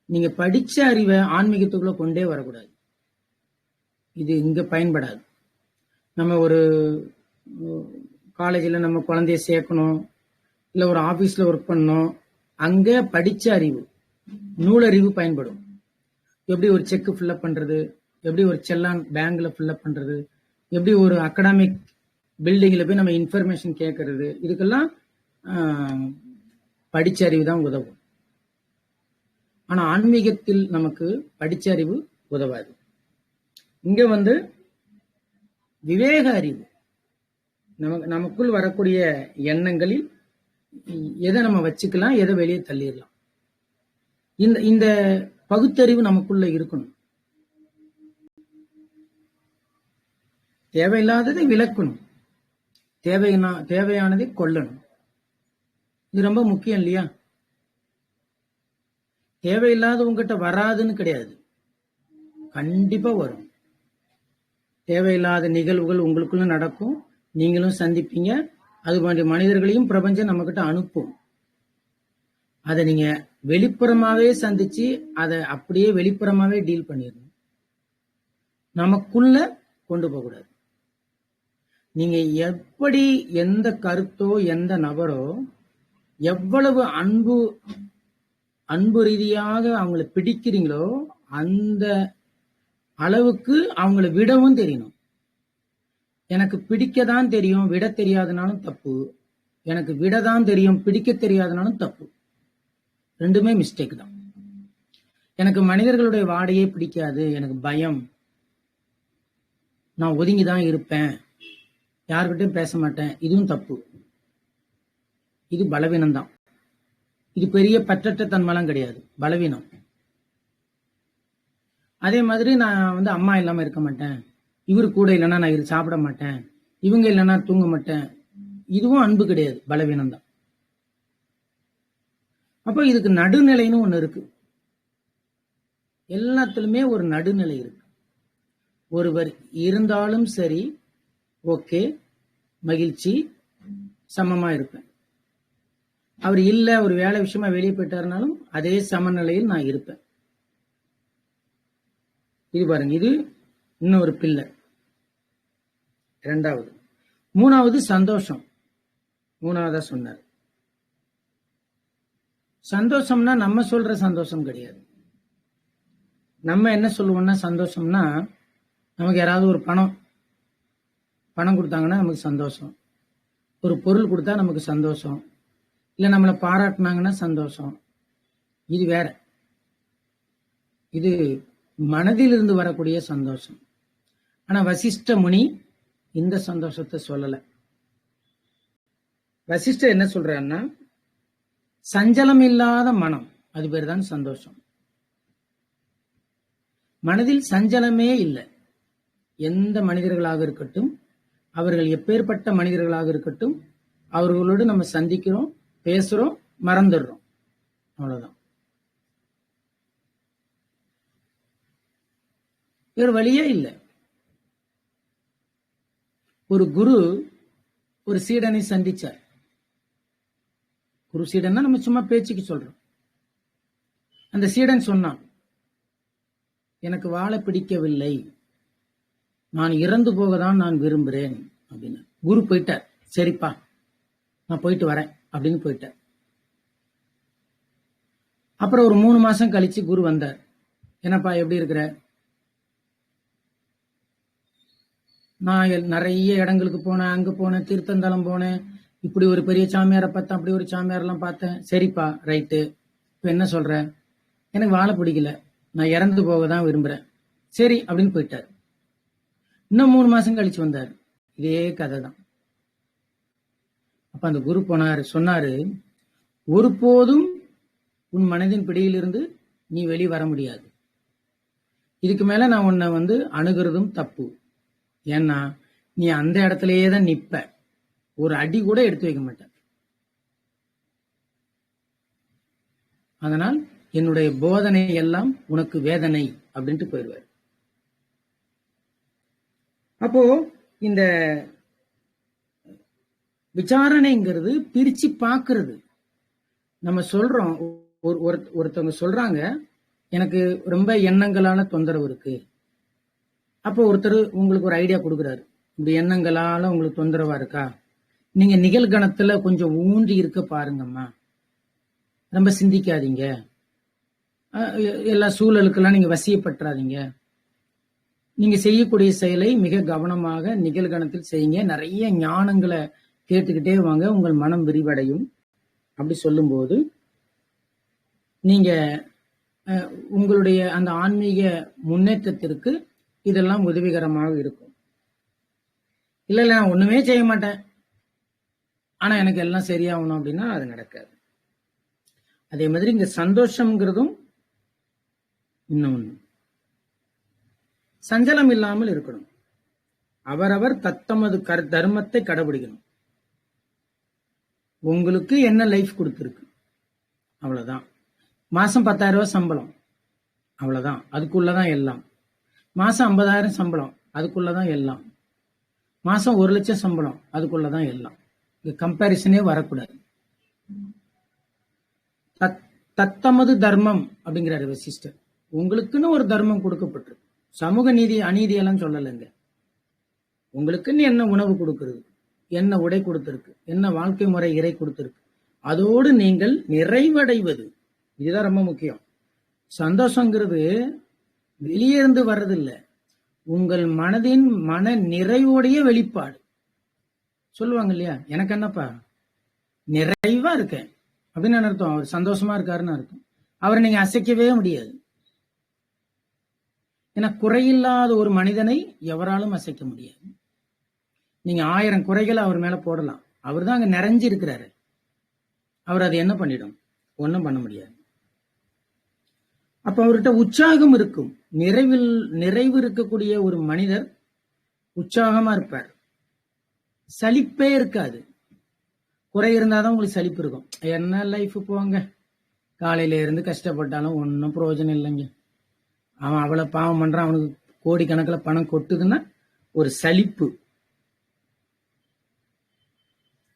நீங்க படிச்ச அறிவை ஆன்மீகத்துக்குள்ள கொண்டே வரக்கூடாது. இது இங்க பயன்படாது. நம்ம ஒரு காலேஜில் நம்ம குழந்தைய சேர்க்கணும், இல்லை ஒரு ஆபீஸ்ல ஒர்க் பண்ணணும், அங்க படிச்ச அறிவு நூலறிவு பயன்படும். எப்படி ஒரு செக் ஃபில்அப் பண்றது, எப்படி ஒரு செல்லான் பேங்க்ல ஃபில்அப் பண்றது, எப்படி ஒரு அகாடமிக் பில்டிங்ல போய் நம்ம இன்ஃபர்மேஷன் கேட்கறது, இதுக்கெல்லாம் படிச்ச அறிவு தான் உதவும். ஆனா ஆன்மீகத்தில் நமக்கு படிச்ச அறிவு உதவாது. இங்க விவேக அறிவு, நமக்குள் வரக்கூடிய எண்ணங்களில் எதை நம்ம வச்சுக்கலாம், எதை வெளியே தள்ளிடலாம். இந்த பகுத்தறிவு நமக்குள்ள இருக்கணும். தேவையில்லாததை விளக்கணும், தேவையானதை கொள்ளணும். இது ரொம்ப முக்கியம் இல்லையா? தேவையில்லாத உங்ககிட்ட வராதுன்னு கிடையாது, கண்டிப்பா வரும். தேவையில்லாத நிகழ்வுகள் உங்களுக்குள்ள நடக்கும், நீங்களும் சந்திப்பீங்க. அது போன்ற மனிதர்களையும் பிரபஞ்சம் நம்ம கிட்ட அனுப்பும். அதை நீங்க வெளிப்புறமாவே சந்திச்சு அதை அப்படியே வெளிப்புறமாவே டீல் பண்ணிடணும். நமக்குள்ள கொண்டு போக கூடாது. நீங்க எப்படி எந்த கருத்தோ எந்த நபரோ எவ்வளவு அன்பு ரீதியாக அவங்களை பிடிக்கிறீங்களோ அந்த அளவுக்கு அவங்கள விடவும் தெரியணும். எனக்கு பிடிக்கதான் தெரியும், விட தெரியாதனாலும் தப்பு. எனக்கு விடதான் தெரியும், பிடிக்க தெரியாதனாலும் தப்பு. ரெண்டுமே மிஸ்டேக் தான். எனக்கு மனிதர்களுடைய வாடையே பிடிக்காது, எனக்கு பயம், நான் ஒதுங்கிதான் இருப்பேன், யார்கிட்டயும் பேச மாட்டேன், இதுவும் தப்பு. இது பலவீனம்தான். இது பெரிய பற்றற்ற தன்மைலாம் கிடையாது, பலவீனம். அதே மாதிரி நான் வந்து அம்மா இல்லாம இருக்க மாட்டேன், இவரு கூட இல்லைன்னா நான் இது சாப்பிட மாட்டேன், இவங்க இல்லைன்னா தூங்க மாட்டேன், இதுவும் அன்பு கிடையாது, பலவீனம் தான். அப்ப இதுக்கு நடுநிலைன்னு ஒண்ணு இருக்கு. எல்லாத்துலயுமே ஒரு நடுநிலை இருக்கு. ஒருவர் இருந்தாலும் சரி, ஓகே, மகிழ்ச்சி, சமமா இருப்பேன். அவர் இல்ல, ஒரு வேலை விஷயமா வெளியே போயிட்டாருனாலும் அதே சமநிலையில் நான் இருப்பேன். இது பாருங்க, இது இன்னொரு பில்லர். இரண்டாவது. மூணாவது சந்தோஷம். மூணாவதா சொன்னார். சந்தோஷம்னா நம்ம சொல்ற சந்தோஷம் கிடையாது. நம்ம என்ன சொல்லுவோம்னா, சந்தோஷம்னா நமக்கு யாராவது ஒரு பணம் கொடுத்தாங்கன்னா நமக்கு சந்தோஷம், ஒரு பொருள் கொடுத்தா நமக்கு சந்தோஷம், இல்ல நம்மளை பாராட்டினாங்கன்னா சந்தோஷம். இது வேற. இது மனதிலிருந்து வரக்கூடிய சந்தோஷம். ஆனா வசிஷ்ட முனி இந்த சந்தோஷத்தை சொல்லல. வசிஷ்டர் என்ன சொல்றாருன்னா, சஞ்சலம் இல்லாத மனம், அது பேர் தான் சந்தோஷம். மனதில் சஞ்சலமே இல்லை. எந்த மனிதர்களாக இருக்கட்டும், அவர்கள் எப்பேற்பட்ட மனிதர்களாக இருக்கட்டும், அவர்களோடு நம்ம சந்திக்கிறோம், பேசுறோம், மறந்துடுறோம், அவ்வளவுதான். வேறு வழியே இல்லை. ஒரு குரு ஒரு சீடனை சந்திச்சார். குரு சீடன்னா நம்ம சும்மா பேச்சுக்கு சொல்றோம். அந்த சீடன் சொன்னான், எனக்கு வாழ பிடிக்கவில்லை, நான் இறந்து போகதான் நான் விரும்புகிறேன் அப்படின்னு. குரு போயிட்டார். சரிப்பா, நான் போயிட்டு வரேன் அப்படின்னு போயிட்டார். அப்புறம் ஒரு 3 மாசம் கழிச்சு குரு வந்தார். என்னப்பா எப்படி இருக்கிற? நான் நிறைய இடங்களுக்கு போனேன், அங்க போனேன், தீர்த்தந்தலம் போனேன், இப்படி ஒரு பெரிய சாமியாரை பார்த்தேன், அப்படி ஒரு சாமியாரெல்லாம் பார்த்தேன். சரிப்பா, ரைட்டு, இப்ப என்ன சொல்ற? எனக்கு வாழ பிடிக்கல, நான் இறந்து போக தான் விரும்புறேன். சரி அப்படின்னு போயிட்டார். இன்னும் 3 மாசம் கழிச்சு வந்தார். இதே கதை தான். அப்ப அந்த குரு போனாரு, சொன்னாரு, ஒருபோதும் உன் மனதின் பிடியிலிருந்து நீ வெளியே வர முடியாது. இதுக்கு மேல நான் உன்னை வந்து அணுகிறதும் தப்பு. ஏன்னா நீ அந்த இடத்துலயே தான் நிப்ப, ஒரு அடி கூட எடுத்து வைக்க மாட்ட. அதனால் என்னுடைய போதனை எல்லாம் உனக்கு வேதனை அப்படின்ட்டு போயிடுவார். அப்போ இந்த விசாரணைங்கிறது பிரிச்சு பாக்குறது. நம்ம சொல்றோம், ஒருத்தவங்க சொல்றாங்க, எனக்கு ரொம்ப எண்ணங்களால தொந்தரவு இருக்கு. அப்போ ஒருத்தர் உங்களுக்கு ஒரு ஐடியா கொடுக்குறாரு, இப்படி எண்ணங்களால உங்களுக்கு தொந்தரவா இருக்கா, நீங்க நிகழ்கணத்துல கொஞ்சம் ஊன்றி இருக்க பாருங்கம்மா, ரொம்ப சிந்திக்காதீங்க, எல்லா சூழலுக்கெல்லாம் நீங்க வசியப்பட்டுறாதீங்க, நீங்க செய்யக்கூடிய செயலை மிக கவனமாக நிகழ்கணத்தில் செய்யுங்க, நிறைய ஞானங்களை கேட்டுக்கிட்டே வாங்க, உங்கள் மனம் விரிவடையும். அப்படி சொல்லும்போது நீங்க உங்களுடைய அந்த ஆன்மீக முன்னேற்றத்திற்கு இதெல்லாம் உதவிகரமாக இருக்கும். இல்ல நான் ஒண்ணுமே செய்ய மாட்டேன், ஆனா எனக்கு எல்லாம் சரியாகணும் அப்படின்னா அது நடக்காது. அதே மாதிரி இங்க சந்தோஷம்ங்கிறதும் இன்னொன்னு. சஞ்சலம் இல்லாமல் இருக்கணும். அவரவர் தத்தமது தர்மத்தை கடைபிடிக்கணும். உங்களுக்கு என்ன லைஃப் கொடுத்துருக்கு, அவ்வளவுதான். மாசம் 10,000 ரூபாய் சம்பளம், அவ்வளவுதான், அதுக்குள்ளதான் எல்லாம். மாசம் 50,000 சம்பளம், அதுக்குள்ளதான் எல்லாம். மாசம் 1,00,000 சம்பளம், அதுக்குள்ளதான் எல்லாம். இங்க கம்பேரிசனே வரக்கூடாது. தத்தமது தர்மம் அப்படிங்கிறாரு வசிஷ்டர். உங்களுக்குன்னு ஒரு தர்மம் கொடுக்கப்பட்டிருக்கு. சமூக நீதி அநீதி எல்லாம் சொல்லலைங்க. உங்களுக்குன்னு என்ன உணவு கொடுக்கிறது, என்ன உடை கொடுத்திருக்கு, என்ன வாழ்க்கை முறை இறை கொடுத்திருக்கு, அதோடு நீங்கள் நிறைவடைவது, இதுதான் ரொம்ப முக்கியம். சந்தோஷங்கிறது வெளியே இருந்து வர்றதில்லை, உங்கள் மனதின் மன நிறைவோடைய வெளிப்பாடு. சொல்லுவாங்க இல்லையா, எனக்கு என்னப்பா நிறைவா இருக்கேன் அப்படின்னு அர்த்தம். அவர் சந்தோஷமா இருக்காருன்னு அர்த்தம். அவரை நீங்க அசைக்கவே முடியாது. ஏன்னா குறையில்லாத ஒரு மனிதனை எவராலும் அசைக்க முடியாது. நீங்க 1000 குறைகளை அவர் மேல போடலாம். அவர் தான் அங்க நிறைஞ்சு இருக்கிறாரு. அவர் அது என்ன பண்ணிடும்? ஒன்றும் பண்ண முடியாது. அப்ப அவர்கிட்ட உற்சாகம் இருக்கும். நிறைவு இருக்கக்கூடிய ஒரு மனிதர் உற்சாகமா இருப்பார். சலிப்பே இருக்காது. குறை இருந்தாதான் உங்களுக்கு சலிப்பு இருக்கும். என்ன லைஃப் போங்க, காலையில இருந்து கஷ்டப்பட்டாலும் ஒன்றும் பிரயோஜனம் இல்லைங்க. அவன் அவ்வளவு பாவம் பண்றான், அவனுக்கு கோடிக்கணக்கில் பணம் கொட்டுதுன்னா ஒரு சலிப்பு.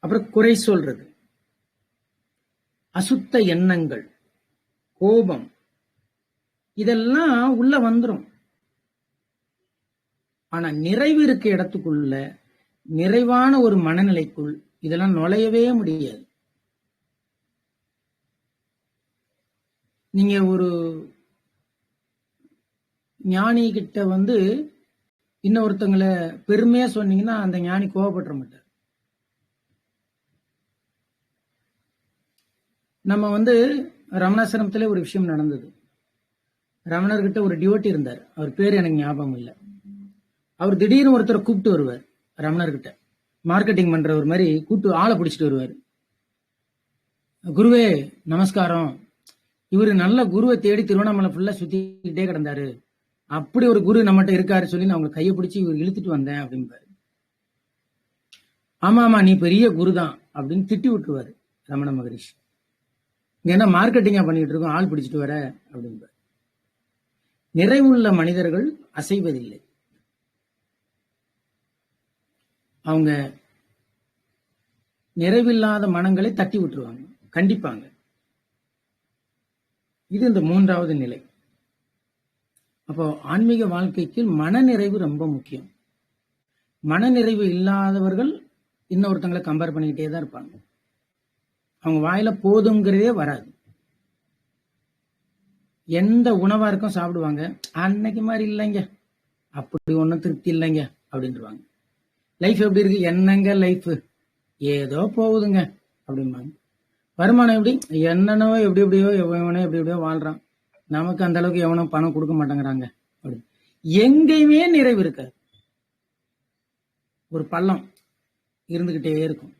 அப்புறம் குறை சொல்றது, அசுத்த எண்ணங்கள், கோபம், இதெல்லாம் உள்ள வந்துரும். ஆனா நிறைவு இருக்க இடத்துக்குள்ள, நிறைவான ஒரு மனநிலைக்குள் இதெல்லாம் நுழையவே முடியாது. நீங்க ஒரு ஞானி கிட்ட இன்னொருத்தங்களை பெருமையா சொன்னீங்கன்னா அந்த ஞானி கோவப்பட மாட்டார். நம்ம ரமணாசிரமத்திலே ஒரு விஷயம் நடந்தது. ரமணர்கிட்ட ஒரு டிவோட்டி இருந்தார். அவர் பேர் எனக்கு ஞாபகம் இல்லை. அவர் திடீர்னு ஒருத்தரை கூப்பிட்டு வருவார். ரமணர்கிட்ட மார்க்கெட்டிங் பண்றவர் மாதிரி கூப்பிட்டு ஆளை பிடிச்சிட்டு வருவார். குருவே நமஸ்காரம், இவரு நல்ல குருவை தேடி திருவண்ணாமலை ஃபுல்லா சுத்திக்கிட்டே கிடந்தாரு, அப்படி ஒரு குரு நம்மகிட்ட இருக்காரு சொல்லி நான் அவங்க கையை பிடிச்சி இவர் இழுத்துட்டு வந்தேன் அப்படின்பாரு. ஆமா நீ பெரிய குரு தான் அப்படின்னு திட்டி விட்டுருவாரு ரமண மகரிஷி. ஏன்னா மார்க்கெட்டிங்கா பண்ணிட்டு இருக்கோம், ஆள் பிடிச்சிட்டு வர அப்படின்பாரு. நிறைவுள்ள மனிதர்கள் அசைவதில்லை. அவங்க நிறைவில்லாத மனங்களை தட்டி விட்டுருவாங்க, கண்டிப்பாங்க. இது இந்த 3வது நிலை. அப்போ ஆன்மீக வாழ்க்கைக்கு மனநிறைவு ரொம்ப முக்கியம். மனநிறைவு இல்லாதவர்கள் இன்னொருத்தங்களை கம்பேர் பண்ணிக்கிட்டே தான் இருப்பாங்க. அவங்க வாயில போதுங்கிறதே வராது. எந்த உணவா இருக்கும் சாப்பிடுவாங்க, அன்னைக்கு மாதிரி இல்லைங்க, அப்படி ஒன்றும் திருப்தி இல்லைங்க அப்படின்ட்டுருவாங்க. லைஃப் எப்படி இருக்கு? என்னங்க லைஃப், ஏதோ போகுதுங்க அப்படிம்பாங்க. வருமானம் எப்படி? என்னென்னவோ எப்படி எப்படியோ எப்படி எப்படியோ வாழ்றான், நமக்கு அந்த அளவுக்கு எவனும் பணம் கொடுக்க மாட்டேங்கிறாங்க அப்படி. எங்கேயுமே நிறைவு இருக்காது. ஒரு பள்ளம் இருந்துகிட்டே இருக்கும்.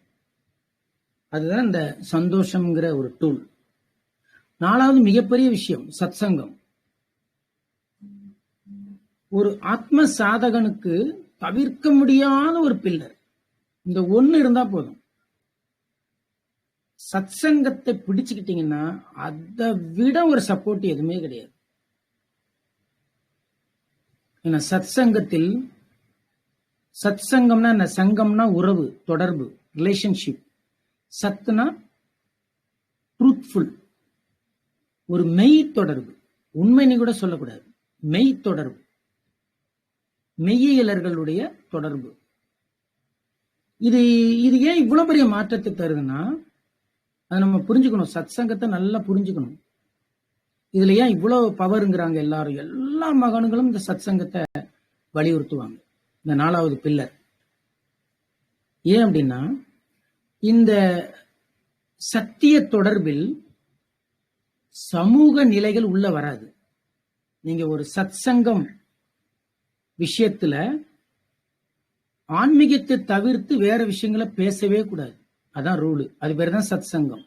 அதுதான் இந்த சந்தோஷம்ங்கிற ஒரு டூல். 4வது மிகப்பெரிய விஷயம் சத்சங்கம். ஒரு ஆத்ம சாதகனுக்கு தவிர்க்க முடியாத ஒரு பில்லர். இந்த ஒண்ணு இருந்தா போதும். சத்சங்கத்தை பிடிச்சுக்கிட்டீங்கன்னா அதை விட ஒரு சப்போர்ட் எதுவுமே கிடையாது. ஏன்னா சத்சங்கம்னா என்ன? சங்கம்னா உறவு, தொடர்பு, ரிலேஷன்ஷிப். சத்துனா ட்ரூத்ஃபுல், ஒரு மெய் தொடர்பு. உண்மைன்னு கூட சொல்லக்கூடாது, மெய் தொடர்பு, மெய்யியலர்களுடைய தொடர்பு. இது ஏன் இவ்வளவு பெரிய மாற்றத்தை தருதுன்னா அதை நம்ம புரிஞ்சுக்கணும். சத்சங்கத்தை நல்லா புரிஞ்சுக்கணும். இதுல ஏன் இவ்வளவு பவருங்கிறாங்க எல்லாரும்? எல்லா மகன்களும் இந்த சத்சங்கத்தை வலியுறுத்துவாங்க, இந்த 4வது பில்லர். ஏன் அப்படின்னா இந்த சத்திய தொடர்பில் சமூக நிலைகள் உள்ள வராது. நீங்க ஒரு சத்சங்கம் விஷயத்துல ஆன்மீகத்தை தவிர்த்து வேற விஷயங்களை பேசவே கூடாது. அதான் ரூலு. அது பேர் தான் சத்சங்கம்.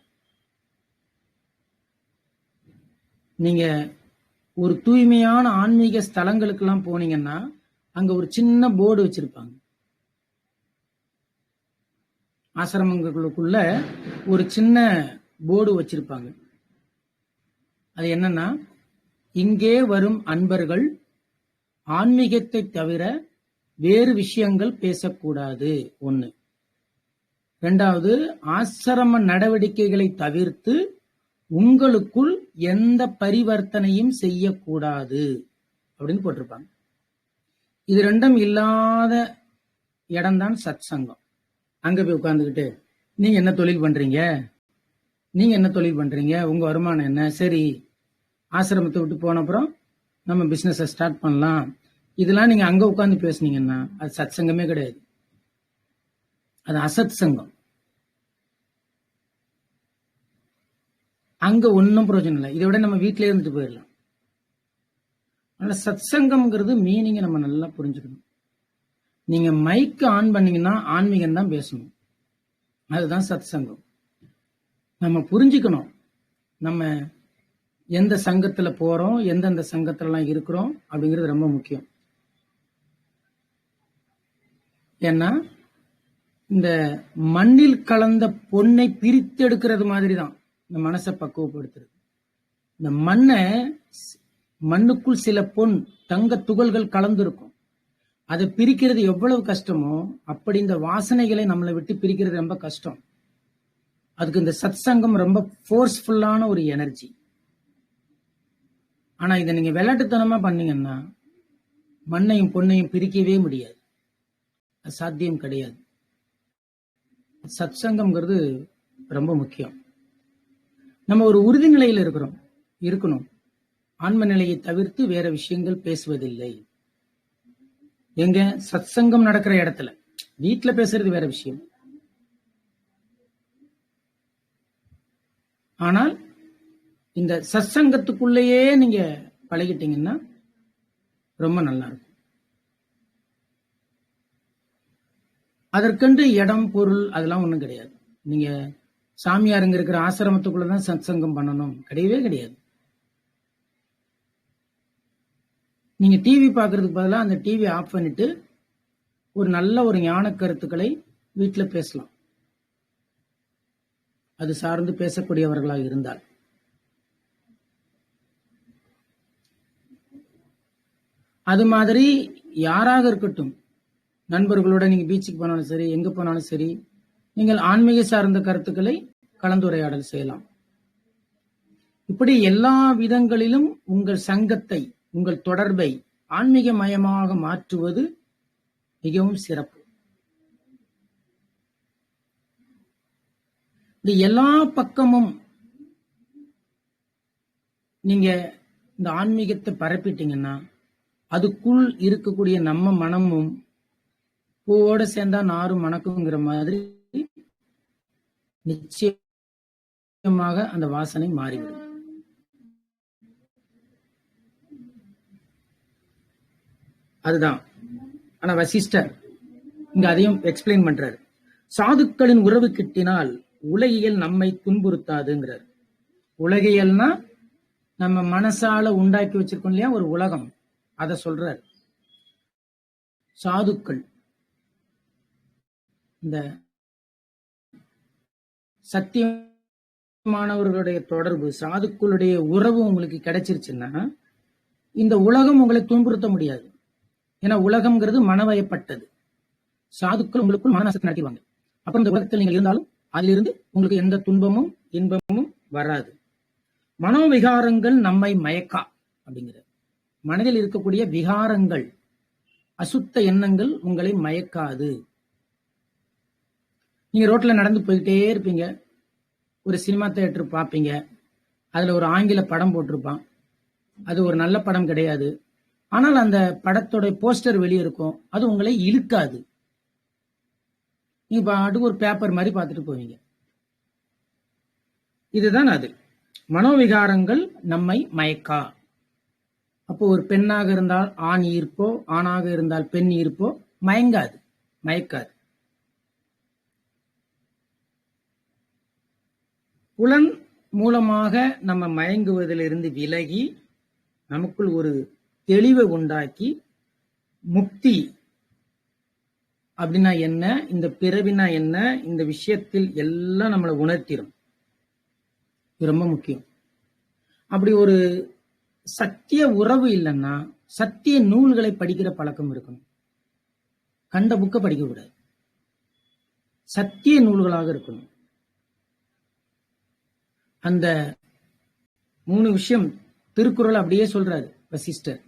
நீங்க ஒரு தூய்மையான ஆன்மீக ஸ்தலங்களுக்கு எல்லாம் போனீங்கன்னா அங்க ஒரு சின்ன போர்டு வச்சிருப்பாங்க. ஆசிரமங்களுக்குள்ள ஒரு சின்ன போர்டு வச்சிருப்பாங்க. அது என்னன்னா, இங்கே வரும் அன்பர்கள் ஆன்மீகத்தை தவிர வேறு விஷயங்கள் பேசக்கூடாது. 1. 2வது, ஆசிரம நடவடிக்கைகளை தவிர்த்து உங்களுக்குள் எந்த பரிவர்த்தனையும் செய்யக்கூடாது அப்படின்னு போட்டிருப்பாங்க. இது 2ம் இல்லாத இடம்தான் சத்சங்கம். அங்க போய் உட்கார்ந்துக்கிட்டு நீங்க என்ன தொழில் பண்றீங்க, உங்க வருமானம் என்ன, சரி ஆசிரமத்தை விட்டு போன அப்புறம் நம்ம பிசினஸ் ஸ்டார்ட் பண்ணலாம், இதெல்லாம் நீங்க அங்க உட்கார்ந்து பேசுனீங்கன்னா அது சத்சங்கமே கிடையாது, அது அசத் சங்கம். அங்க ஒன்னும் பிரயோஜனம் இல்லை. இதை விட நம்ம வீட்டிலே இருந்துட்டு போயிடலாம். அதனால சத்சங்கம்ங்கிறது மீனிங்கை நம்ம நல்லா புரிஞ்சுக்கணும். நீங்க மைக் ஆன் பண்ணீங்கன்னா ஆன்மீகம் தான் பேசணும். அதுதான் சத் சங்கம். நம்ம புரிஞ்சுக்கணும், நம்ம எந்த சங்கத்துல போறோம், எந்தெந்த சங்கத்துல இருக்கிறோம் அப்படிங்கிறது ரொம்ப முக்கியம். ஏன்னா இந்த மண்ணில் கலந்த பொன்னை பிரித்து எடுக்கிறது மாதிரி தான் இந்த மனசை பக்குவப்படுத்துறது. இந்த மண்ணுக்குள் சில பொன் தங்க துகள்கள் கலந்து இருக்கும். அதை பிரிக்கிறது எவ்வளவு கஷ்டமோ அப்படி இந்த வாசனைகளை நம்மளை விட்டு பிரிக்கிறது ரொம்ப கஷ்டம். அதுக்கு இந்த சத் சங்கம் ரொம்ப ஃபோர்ஸ்ஃபுல்லான ஒரு எனர்ஜி. ஆனா இதை நீங்க விளையாட்டுத்தனமா பண்ணீங்கன்னா மண்ணையும் பொன்னையும் பிரிக்கவே முடியாது. அது சாத்தியம் கிடையாது. சத் சங்கம்ங்கிறது ரொம்ப முக்கியம். நம்ம ஒரு உறுதி நிலையில் இருக்கணும். ஆன்ம நிலையை தவிர்த்து வேற விஷயங்கள் பேசுவதில்லை. எங்க சத் சங்கம் நடக்கிற இடத்துல, வீட்டுல பேசுறது வேற விஷயம். ஆனால் இந்த சத் சங்கத்துக்குள்ளேயே நீங்க பழகிட்டீங்கன்னா ரொம்ப நல்லா இருக்கும். அதற்கென்று இடம் பொருள் அதெல்லாம் ஒண்ணும் கிடையாது. நீங்க சாமியாருங்க இருக்கிற ஆசிரமத்துக்குள்ளதான் சத் சங்கம் பண்ணணும் கிடையவே கிடையாது. நீங்க டிவி பாக்குறதுக்கு பதிலாக அந்த டிவி ஆஃப் பண்ணிட்டு ஒரு நல்ல ஒரு ஞான கருத்துக்களை வீட்டுல பேசலாம், அது சார்ந்து பேசக்கூடியவர்களாக இருந்தால். அது மாதிரி யாராக இருக்கட்டும், நண்பர்களோட நீங்க பீச்சுக்கு போனாலும் சரி, எங்க போனாலும் சரி, நீங்கள் ஆன்மீக சார்ந்த கருத்துக்களை கலந்துரையாடல் செய்யலாம். இப்படி எல்லா விதங்களிலும் உங்கள் சங்கத்தை, உங்கள் தொடர்பை ஆன்மீக மயமாக மாற்றுவது மிகவும் சிறப்பு. இந்த எல்லா பக்கமும் நீங்க இந்த ஆன்மீகத்தை பரப்பிட்டீங்கன்னா அதுக்குள் இருக்கக்கூடிய நம்ம மனமும் பூவோட சேர்ந்தா நாரும் மணக்குங்கிற மாதிரி நிச்சயமாக அந்த வாசனை மாறிவிடும். அதுதான். ஆனா வசிஷ்டர் இங்க அதையும் எக்ஸ்பிளைன் பண்றாரு. சாதுக்களின் உறவு கிட்டினால் உலகியல் நம்மை துன்புறுத்தாதுங்கிறார். உலகியல்னா நம்ம மனசால உண்டாக்கி வச்சிருக்கோம் இல்லையா ஒரு உலகம், அத சொல்றார். சாதுக்கள், இந்த சத்தியமானவர்களுடைய தொடர்பு, சாதுக்களுடைய உறவு உங்களுக்கு கிடைச்சிருச்சுன்னா இந்த உலகம் உங்களை துன்புறுத்த முடியாது. ஏன்னா உலகம்ங்கிறது மனவயப்பட்டது. சாதுக்கள் உங்களுக்குள் மனநாசத்தை நடத்திடுவாங்க. அப்புறம் இந்த உலகத்தில் நீங்கள் இருந்தாலும் அதிலிருந்து உங்களுக்கு எந்த துன்பமும் இன்பமும் வராது. மனோவிகாரங்கள் நம்மை மயக்கா அப்படிங்கிற, மனதில் இருக்கக்கூடிய விகாரங்கள், அசுத்த எண்ணங்கள் உங்களை மயக்காது. நீங்க ரோட்ல நடந்து போயிட்டே இருப்பீங்க, ஒரு சினிமா தியேட்டர் பார்ப்பீங்க, அதுல ஒரு ஆங்கில படம் போட்டிருப்பான், அது ஒரு நல்ல படம் கிடையாது, ஆனால் அந்த படத்தோட போஸ்டர் வெளியே இருக்கும், அது உங்களை இழுக்காது. நீங்க பாட்டுக்கு ஒரு பேப்பர் மாதிரி பார்த்துட்டு போவீங்க. இதுதான் அது. மனோவிகாரங்கள் நம்மை மயக்கா. அப்போ ஒரு பெண்ணாக இருந்தால் ஆண் ஈர்ப்போ, ஆணாக இருந்தால் பெண் ஈர்ப்போ மயங்காது, மயக்காது. புலன் மூலமாக நம்ம மயங்குவதிலிருந்து விலகி நமக்குள் ஒரு தெளிவை உண்டாக்கி, முக்தி அப்படின்னா என்ன, இந்த பிறவினா என்ன, இந்த விஷயத்தில் எல்லாம் நம்மளை உணர்த்திடும். இது ரொம்ப முக்கியம். அப்படி ஒரு சத்திய உறவு இல்லைன்னா சத்திய நூல்களை படிக்கிற பழக்கம் இருக்கணும். கண்ட புக்கை படிக்க கூடாது, சத்திய நூல்களாக இருக்கணும். அந்த 3 விஷயம் திருக்குறள் அப்படியே சொல்றாரு வசிஷ்டர்.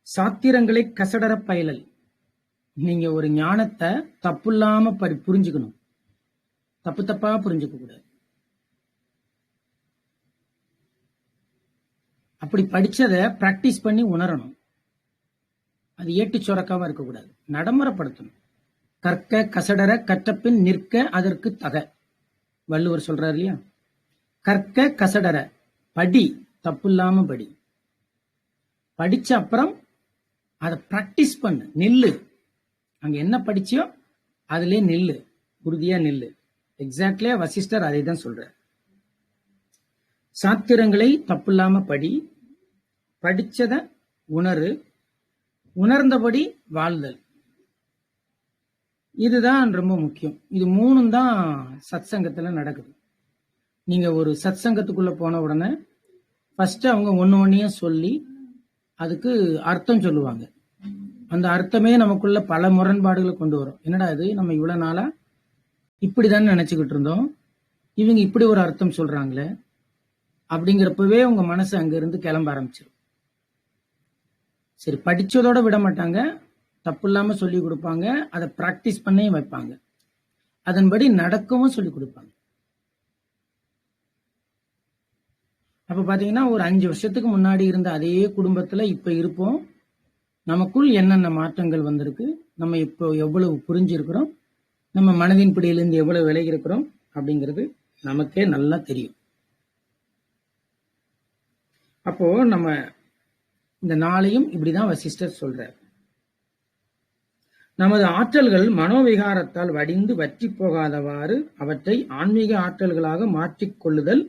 சாத்திரங்களை கசடர பயிலல். நீங்க ஒரு ஞானத்தை தப்பு இல்லாம புரிஞ்சுக்கணும், தப்பு தப்பா புரிஞ்சுக்க கூடாது. அப்படி படிச்சதை பிராக்டிஸ் பண்ணி உணரணும். அது ஏட்டு சொரக்காம இருக்கக்கூடாது, நடைமுறைப்படுத்தணும். கற்க கசடர கற்றப்பின் நிற்க அதற்கு தக, வள்ளுவர் சொல்றாரு இல்லையா. கற்க கசடர, படி, தப்பு இல்லாம படி. படிச்ச அப்புறம் அதை பிராக்டிஸ் பண்ணு, நில்லு. அங்க என்ன படிச்சியோ அதுலயே நில்லு, உறுதியா நில்லு. எக்ஸாக்ட்லியா வசிஷ்டர் அதை தான் சொல்றார். சாத்திரங்களை தப்பில்லாம படி, படிச்சத உணரு, உணர்ந்தபடி வாழ்தல். இதுதான் ரொம்ப முக்கியம். இது மூணும் தான் சத் சங்கத்துல நடக்குது. நீங்க ஒரு சத் சங்கத்துக்குள்ள போன உடனே ஃபர்ஸ்ட் அவங்க ஒன்னையும் சொல்லி அதுக்கு அர்த்தம் சொல்லுவாங்க. அந்த அர்த்தமே நமக்குள்ள பல முரண்பாடுகளை கொண்டு வரும். என்னடா இது, நம்ம இவ்வளவு நாளா இப்படிதான் நினைச்சுக்கிட்டு இருந்தோம், இவங்க இப்படி ஒரு அர்த்தம் சொல்றாங்களே அப்படிங்கிறப்பவே உங்க மனசு அங்க இருந்து கிளம்ப ஆரம்பிச்சிடும். சரி, படிச்சதோட விட மாட்டாங்க, தப்பு இல்லாம சொல்லி கொடுப்பாங்க, அதை பிராக்டிஸ் பண்ணி வைப்பாங்க, அதன்படி நடக்கவும் சொல்லி கொடுப்பாங்க. அப்ப பாத்தீங்கன்னா ஒரு 5 வருஷத்துக்கு முன்னாடி இருந்த அதே குடும்பத்துல இப்ப இருப்போம். நமக்குள் என்னென்ன மாற்றங்கள் வந்திருக்கு, நம்ம இப்போ எவ்வளவு புரிஞ்சிருக்கிறோம், நம்ம மனதின் பிடியிலிருந்து எவ்வளவு விலகி இருக்கிறோம் அப்படிங்கிறது நமக்கே நல்லா தெரியும். அப்போ நம்ம இந்த நாளையும் இப்படிதான் வசிஷ்டர் சொல்றார். நமது ஆற்றல்கள் மனோவிகாரத்தால் வடிந்து வற்றி போகாதவாறு அவற்றை ஆன்மீக ஆற்றல்களாக மாற்றிக்கொள்ளுதல்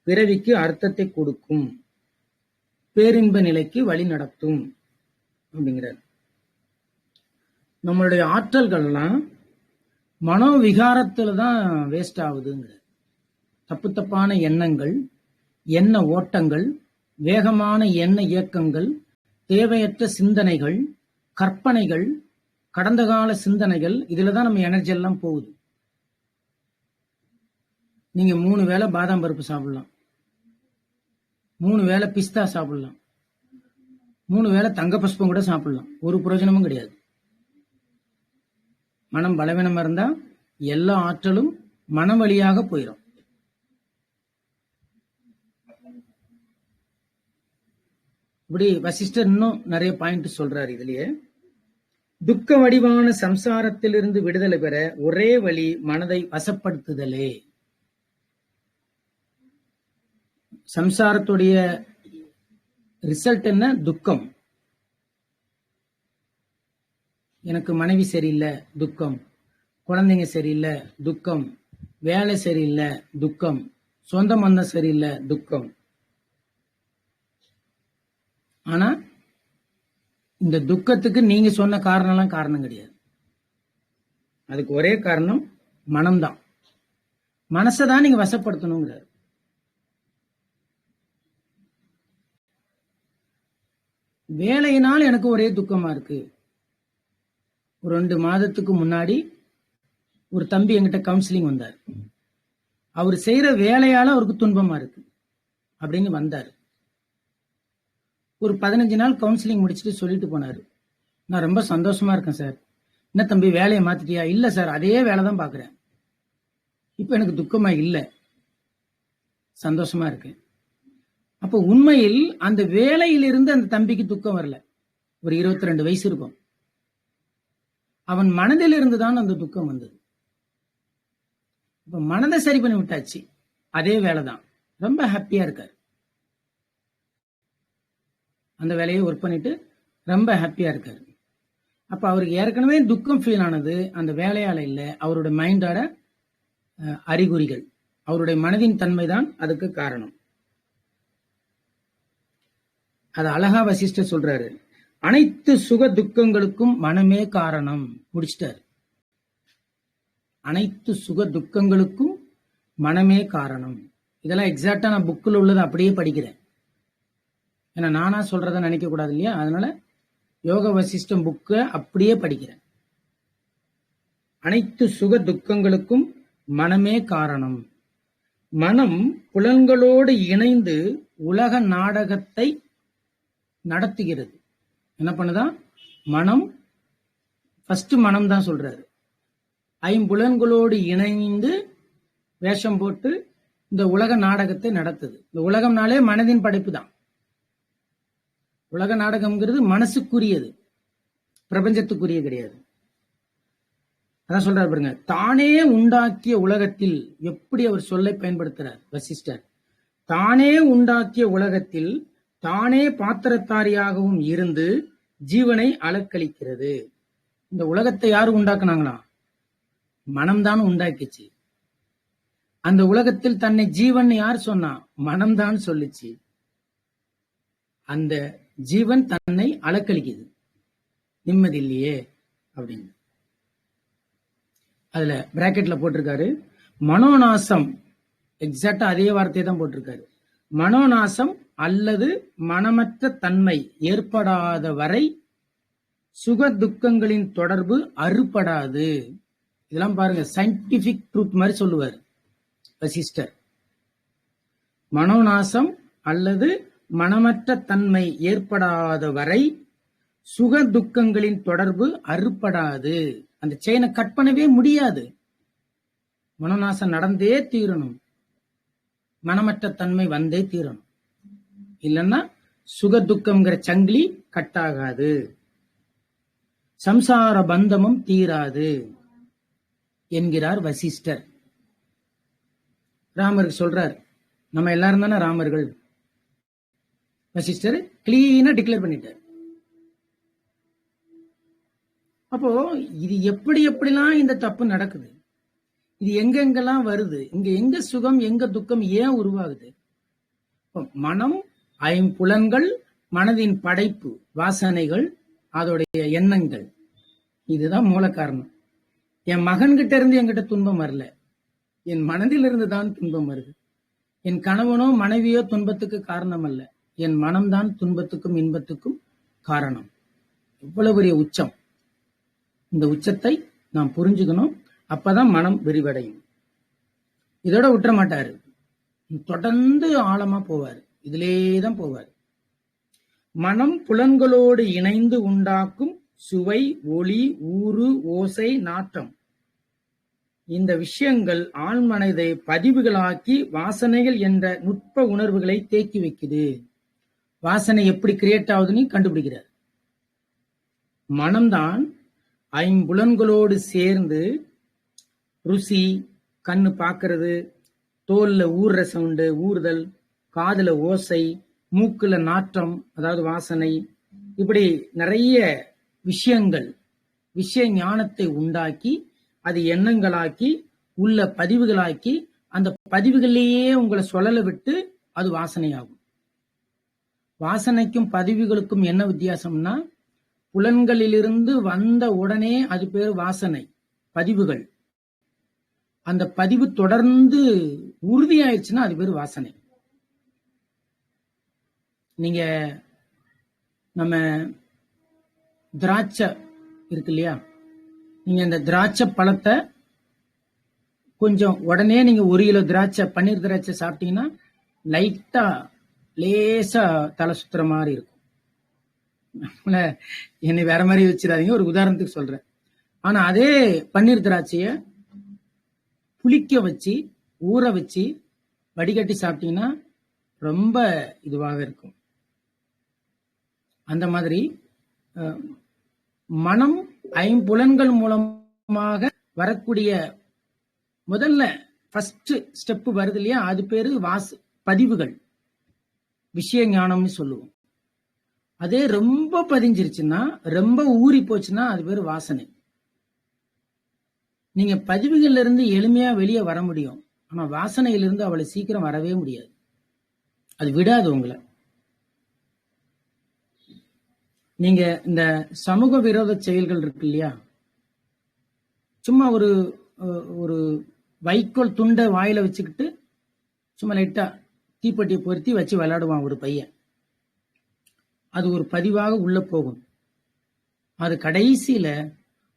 பிறவிக்கு அர்த்தத்தை கொடுக்கும், பேரின்ப நிலைக்கு வழி நடத்தும் அப்படிங்கிறார். நம்மளுடைய ஆற்றல்கள்லாம் மனோவிகாரத்துல தான் வேஸ்ட் ஆகுதுங்கிற. தப்பு தப்பான எண்ணங்கள், எண்ண ஓட்டங்கள், வேகமான எண்ண இயக்கங்கள், தேவையற்ற சிந்தனைகள், கற்பனைகள், கடந்த கால சிந்தனைகள், இதுலதான் நம்ம எனர்ஜி எல்லாம் போகுது. நீங்க 3 வேளை பாதாம் பருப்பு சாப்பிடலாம், 3 வேளை பிஸ்தா சாப்பிடலாம், 3 வேளை தங்க புஷ்பம் கூட சாப்பிடலாம், ஒரு பிரயோஜனமும் கிடையாது. மனம் பலவீனமா இருந்தா எல்லா ஆற்றலும் மனம் வழியாக போயிடும். இப்படி வசிஷ்டர் இன்னும் நிறைய பாயிண்ட் சொல்றாரு இதுலயே. துக்க வடிவான சம்சாரத்திலிருந்து விடுதலை பெற ஒரே வழி மனதை வசப்படுத்துதலே. சம்சாரத்துடைய ரிசல்ட் என்ன? துக்கம். எனக்கு மனைவி சரியில்லை, துக்கம். குழந்தைங்க சரியில்லை, துக்கம். வேலை சரியில்லை, துக்கம். சொந்த பந்தம் சரியில்லை, துக்கம். ஆனா இந்த துக்கத்துக்கு நீங்க சொன்ன காரணம்லாம் காரணம் கிடையாது. அதுக்கு ஒரே காரணம் மனம்தான். மனசைதான் நீங்க வசப்படுத்தணுங்கிறார். வேலையினால் எனக்கு ஒரே துக்கமா இருக்கு. ஒரு 2 மாதத்துக்கு முன்னாடி ஒரு தம்பி என்கிட்ட கவுன்சிலிங் வந்தார். அவர் செய்யற வேலையால அவருக்கு துன்பமா இருக்கு அப்படின்னு வந்தார். ஒரு 15 நாள் கவுன்சிலிங் முடிச்சுட்டு சொல்லிட்டு போனாரு, நான் ரொம்ப சந்தோஷமா இருக்கேன் சார். என்ன தம்பி வேலையை மாத்திட்டியா? இல்ல சார், அதே வேலை தான் பாக்குறேன், இப்ப எனக்கு துக்கமா இல்ல, சந்தோஷமா இருக்கேன். அப்ப உண்மையில் அந்த வேலையிலிருந்து அந்த தம்பிக்கு துக்கம் வரல. ஒரு 22 வயசு இருக்கும். அவன் மனதில் இருந்துதான் அந்த துக்கம் வந்தது. இப்ப மனதை சரி பண்ணி விட்டாச்சு, அதே வேலைதான், ரொம்ப ஹாப்பியா இருக்காரு. அந்த வேலையை ஒர்க் பண்ணிட்டு ரொம்ப ஹாப்பியா இருக்காரு. அப்ப அவருக்கு ஏற்கனவே துக்கம் ஃபீல் ஆனது அந்த வேலையால இல்ல, அவருடைய மைண்டோட அறிகுறிகள், அவருடைய மனதின் தன்மைதான் அதுக்கு காரணம். அது அழகா வசிஷ்டர் சொல்றாரு. அனைத்து சுக துக்கங்களுக்கும் மனமே காரணம். முடிச்சிட்டார். அனைத்து சுக துக்கங்களுக்கும் மனமே காரணம். இதெல்லாம் எக்ஸாக்டா நான் புக்கில் உள்ளதை அப்படியே படிக்கிறேன். ஏன்னா நானா சொல்றத நினைக்க கூடாது இல்லையா, அதனால யோக வசிஷ்டம் புக்கை அப்படியே படிக்கிறேன். அனைத்து சுக துக்கங்களுக்கும் மனமே காரணம். மனம் புலன்களோடு இணைந்து உலக நாடகத்தை நடத்துகிறது. என்ன பண்ணுதா? மனம் ஃபர்ஸ்ட் மனம் தான் சொல்றாரு. 5 புலன்களோடு இணைந்து வேஷம் போட்டு இந்த உலக நாடகத்தை நடத்துது. இந்த உலகம்னாலே மனதின் படைப்பு தான். உலக நாடகம்ங்கிறது மனசுக்குரியது, பிரபஞ்சத்துக்குரிய கிடையாது. அதான் சொல்றாரு பாருங்க, தானே உண்டாக்கிய உலகத்தில், எப்படி அவர் சொல்லை பயன்படுத்துறார் வசிஷ்டர், தானே உண்டாக்கிய உலகத்தில் தானே பாத்திரத்தாரியாகவும் இருந்து ஜீவனை அலக்களிக்கிறது. இந்த உலகத்தை யாரு உண்டாக்குனாங்களா? மனம்தான் உண்டாக்கிச்சு. அந்த உலகத்தில் தன்னை ஜீவன் யார் சொன்னா? மனம்தான் சொல்லுச்சு. அந்த ஜீவன் தன்னை அலக்களிக்குது, நிம்மதி இல்லையே அப்படின்னு. அதுல பிராக்கெட்ல போட்டிருக்காரு மனோநாசம். எக்ஸாக்டா அதே வார்த்தையை தான் போட்டிருக்காரு. மனோநாசம் அல்லது மனமற்ற தன்மை ஏற்படாத வரை சுக துக்கங்களின் தொடர்பு அறுபடாது. இதெல்லாம் பாருங்க, சயின்டிபிக் ட்ரூத் மாதிரி சொல்லுவார் வசிஷ்டர். மனோநாசம் அல்லது மனமற்ற தன்மை ஏற்படாத வரை சுக துக்கங்களின் தொடர்பு அறுபடாது. அந்த செயினை கட் பண்ணவே முடியாது. மனோநாசம் நடந்தே தீரணும், மனமற்ற தன்மை வந்தே தீரணும். இல்லைன்னா சுக துக்கம்ங்கிற சங்கிலி கட்டாகாது, சம்சார பந்தமும் தீராது என்கிறார் வசிஷ்டர். ராமருக்கு சொல்றார், நம்ம எல்லாரும் தானே ராமர்கள். வசிஷ்டர் கிளீனா டிக்ளேர் பண்ணிட்டார். அப்போ இது எப்படி எப்படிலாம் இந்த தப்பு நடக்குது, இது எங்கெங்கெல்லாம் வருது, இங்க எங்க சுகம் எங்க துக்கம் ஏன் உருவாகுது? மனம், ஐம்புலன்கள், மனதின் படைப்பு, வாசனைகள், அதோடைய எண்ணங்கள், இதுதான் மூல காரணம். என் மகன்கிட்ட இருந்து என்கிட்ட துன்பம் வரல, என் மனதிலிருந்து தான் துன்பம் வருது. என் கணவனோ மனைவியோ துன்பத்துக்கு காரணம் அல்ல, என் மனம்தான் துன்பத்துக்கும் இன்பத்துக்கும் காரணம். இவ்வளவு பெரிய உச்சம். இந்த உச்சத்தை நாம் புரிஞ்சுக்கணும். அப்பதான் மனம் விரிவடையும். இதோட விட்டுற மாட்டாரு, தொடர்ந்து ஆழமா போவார், இதிலேதான் போவார். மனம் புலன்களோடு இணைந்து உண்டாக்கும் சுவை, ஒளி, ஊறு, ஓசை, நாற்றம், இந்த விஷயங்கள் ஆழ்மனதை பதிவுகளாக்கி வாசனைகள் என்ற நுட்ப உணர்வுகளை தேக்கி வைக்குது. வாசனை எப்படி கிரியேட் ஆகுதுன்னு கண்டுபிடிக்கிறார். மனம்தான் ஐம்புலன்களோடு சேர்ந்து ருசி, கண்ணு பார்க்கறது, தோல்ல ஊறுற சவுண்டு ஊறுதல், காதுல ஓசை, மூக்குல நாற்றம் அதாவது வாசனை, இப்படி நிறைய விஷயங்கள், விஷய ஞானத்தை உண்டாக்கி அது எண்ணங்களாக்கி உள்ள பதிவுகளாக்கி அந்த பதிவுகளிலேயே உங்களை சொல்லல விட்டு அது வாசனையாகும். வாசனைக்கும் பதிவுகளுக்கும் என்ன வித்தியாசம்னா, புலன்களிலிருந்து வந்த உடனே அது பேர் வாசனை பதிவுகள். அந்த பதிவு தொடர்ந்து உறுதியாயிடுச்சுன்னா அது பேர் வாசனை. நீங்க நம்ம திராட்சை இருக்கு இல்லையா, நீங்க இந்த திராட்சை பழத்தை கொஞ்சம் உடனே நீங்க 1 கிலோ திராட்சை, பன்னீர் திராட்சை சாப்பிட்டீங்கன்னா லைட்டா லேசா தலை சுத்துற மாதிரி இருக்கும். என்னை வேற மாதிரி வச்சிடாதீங்க, ஒரு உதாரணத்துக்கு சொல்றேன். ஆனா அதே பன்னீர் திராட்சைய புளிக்க வச்சு ஊற வச்சு வடிகட்டி சாப்பிட்டீங்கன்னா ரொம்ப இதுவாக இருக்கும். அந்த மாதிரி மனம் ஐம்புலன்கள் மூலமாக வரக்கூடிய முதல்ல ஃபர்ஸ்ட் ஸ்டெப் வருது இல்லையா, அது பேரு பதிவுகள், விஷய ஞானம்னு சொல்லுவோம். அதே ரொம்ப பதிஞ்சிருச்சுன்னா, ரொம்ப ஊறி போச்சுன்னா அது பேரு வாசனை. நீங்க பதிவுகள்ல இருந்து எளிமையா வெளியே வர முடியும், ஆனா வாசனையிலிருந்து அவளை சீக்கிரம் வரவே முடியாது. அது விடாது உங்களை. நீங்க இந்த சமூக விரோத செயல்கள் இருக்கு இல்லையா, சும்மா ஒரு வைக்கோல் துண்டை வாயில வச்சுக்கிட்டு சும்மா லைட்டா தீப்பெட்டியை பொருத்தி வச்சு விளையாடுவான் ஒரு பையன். அது ஒரு பதிவாக உள்ள போகும். அது கடைசியில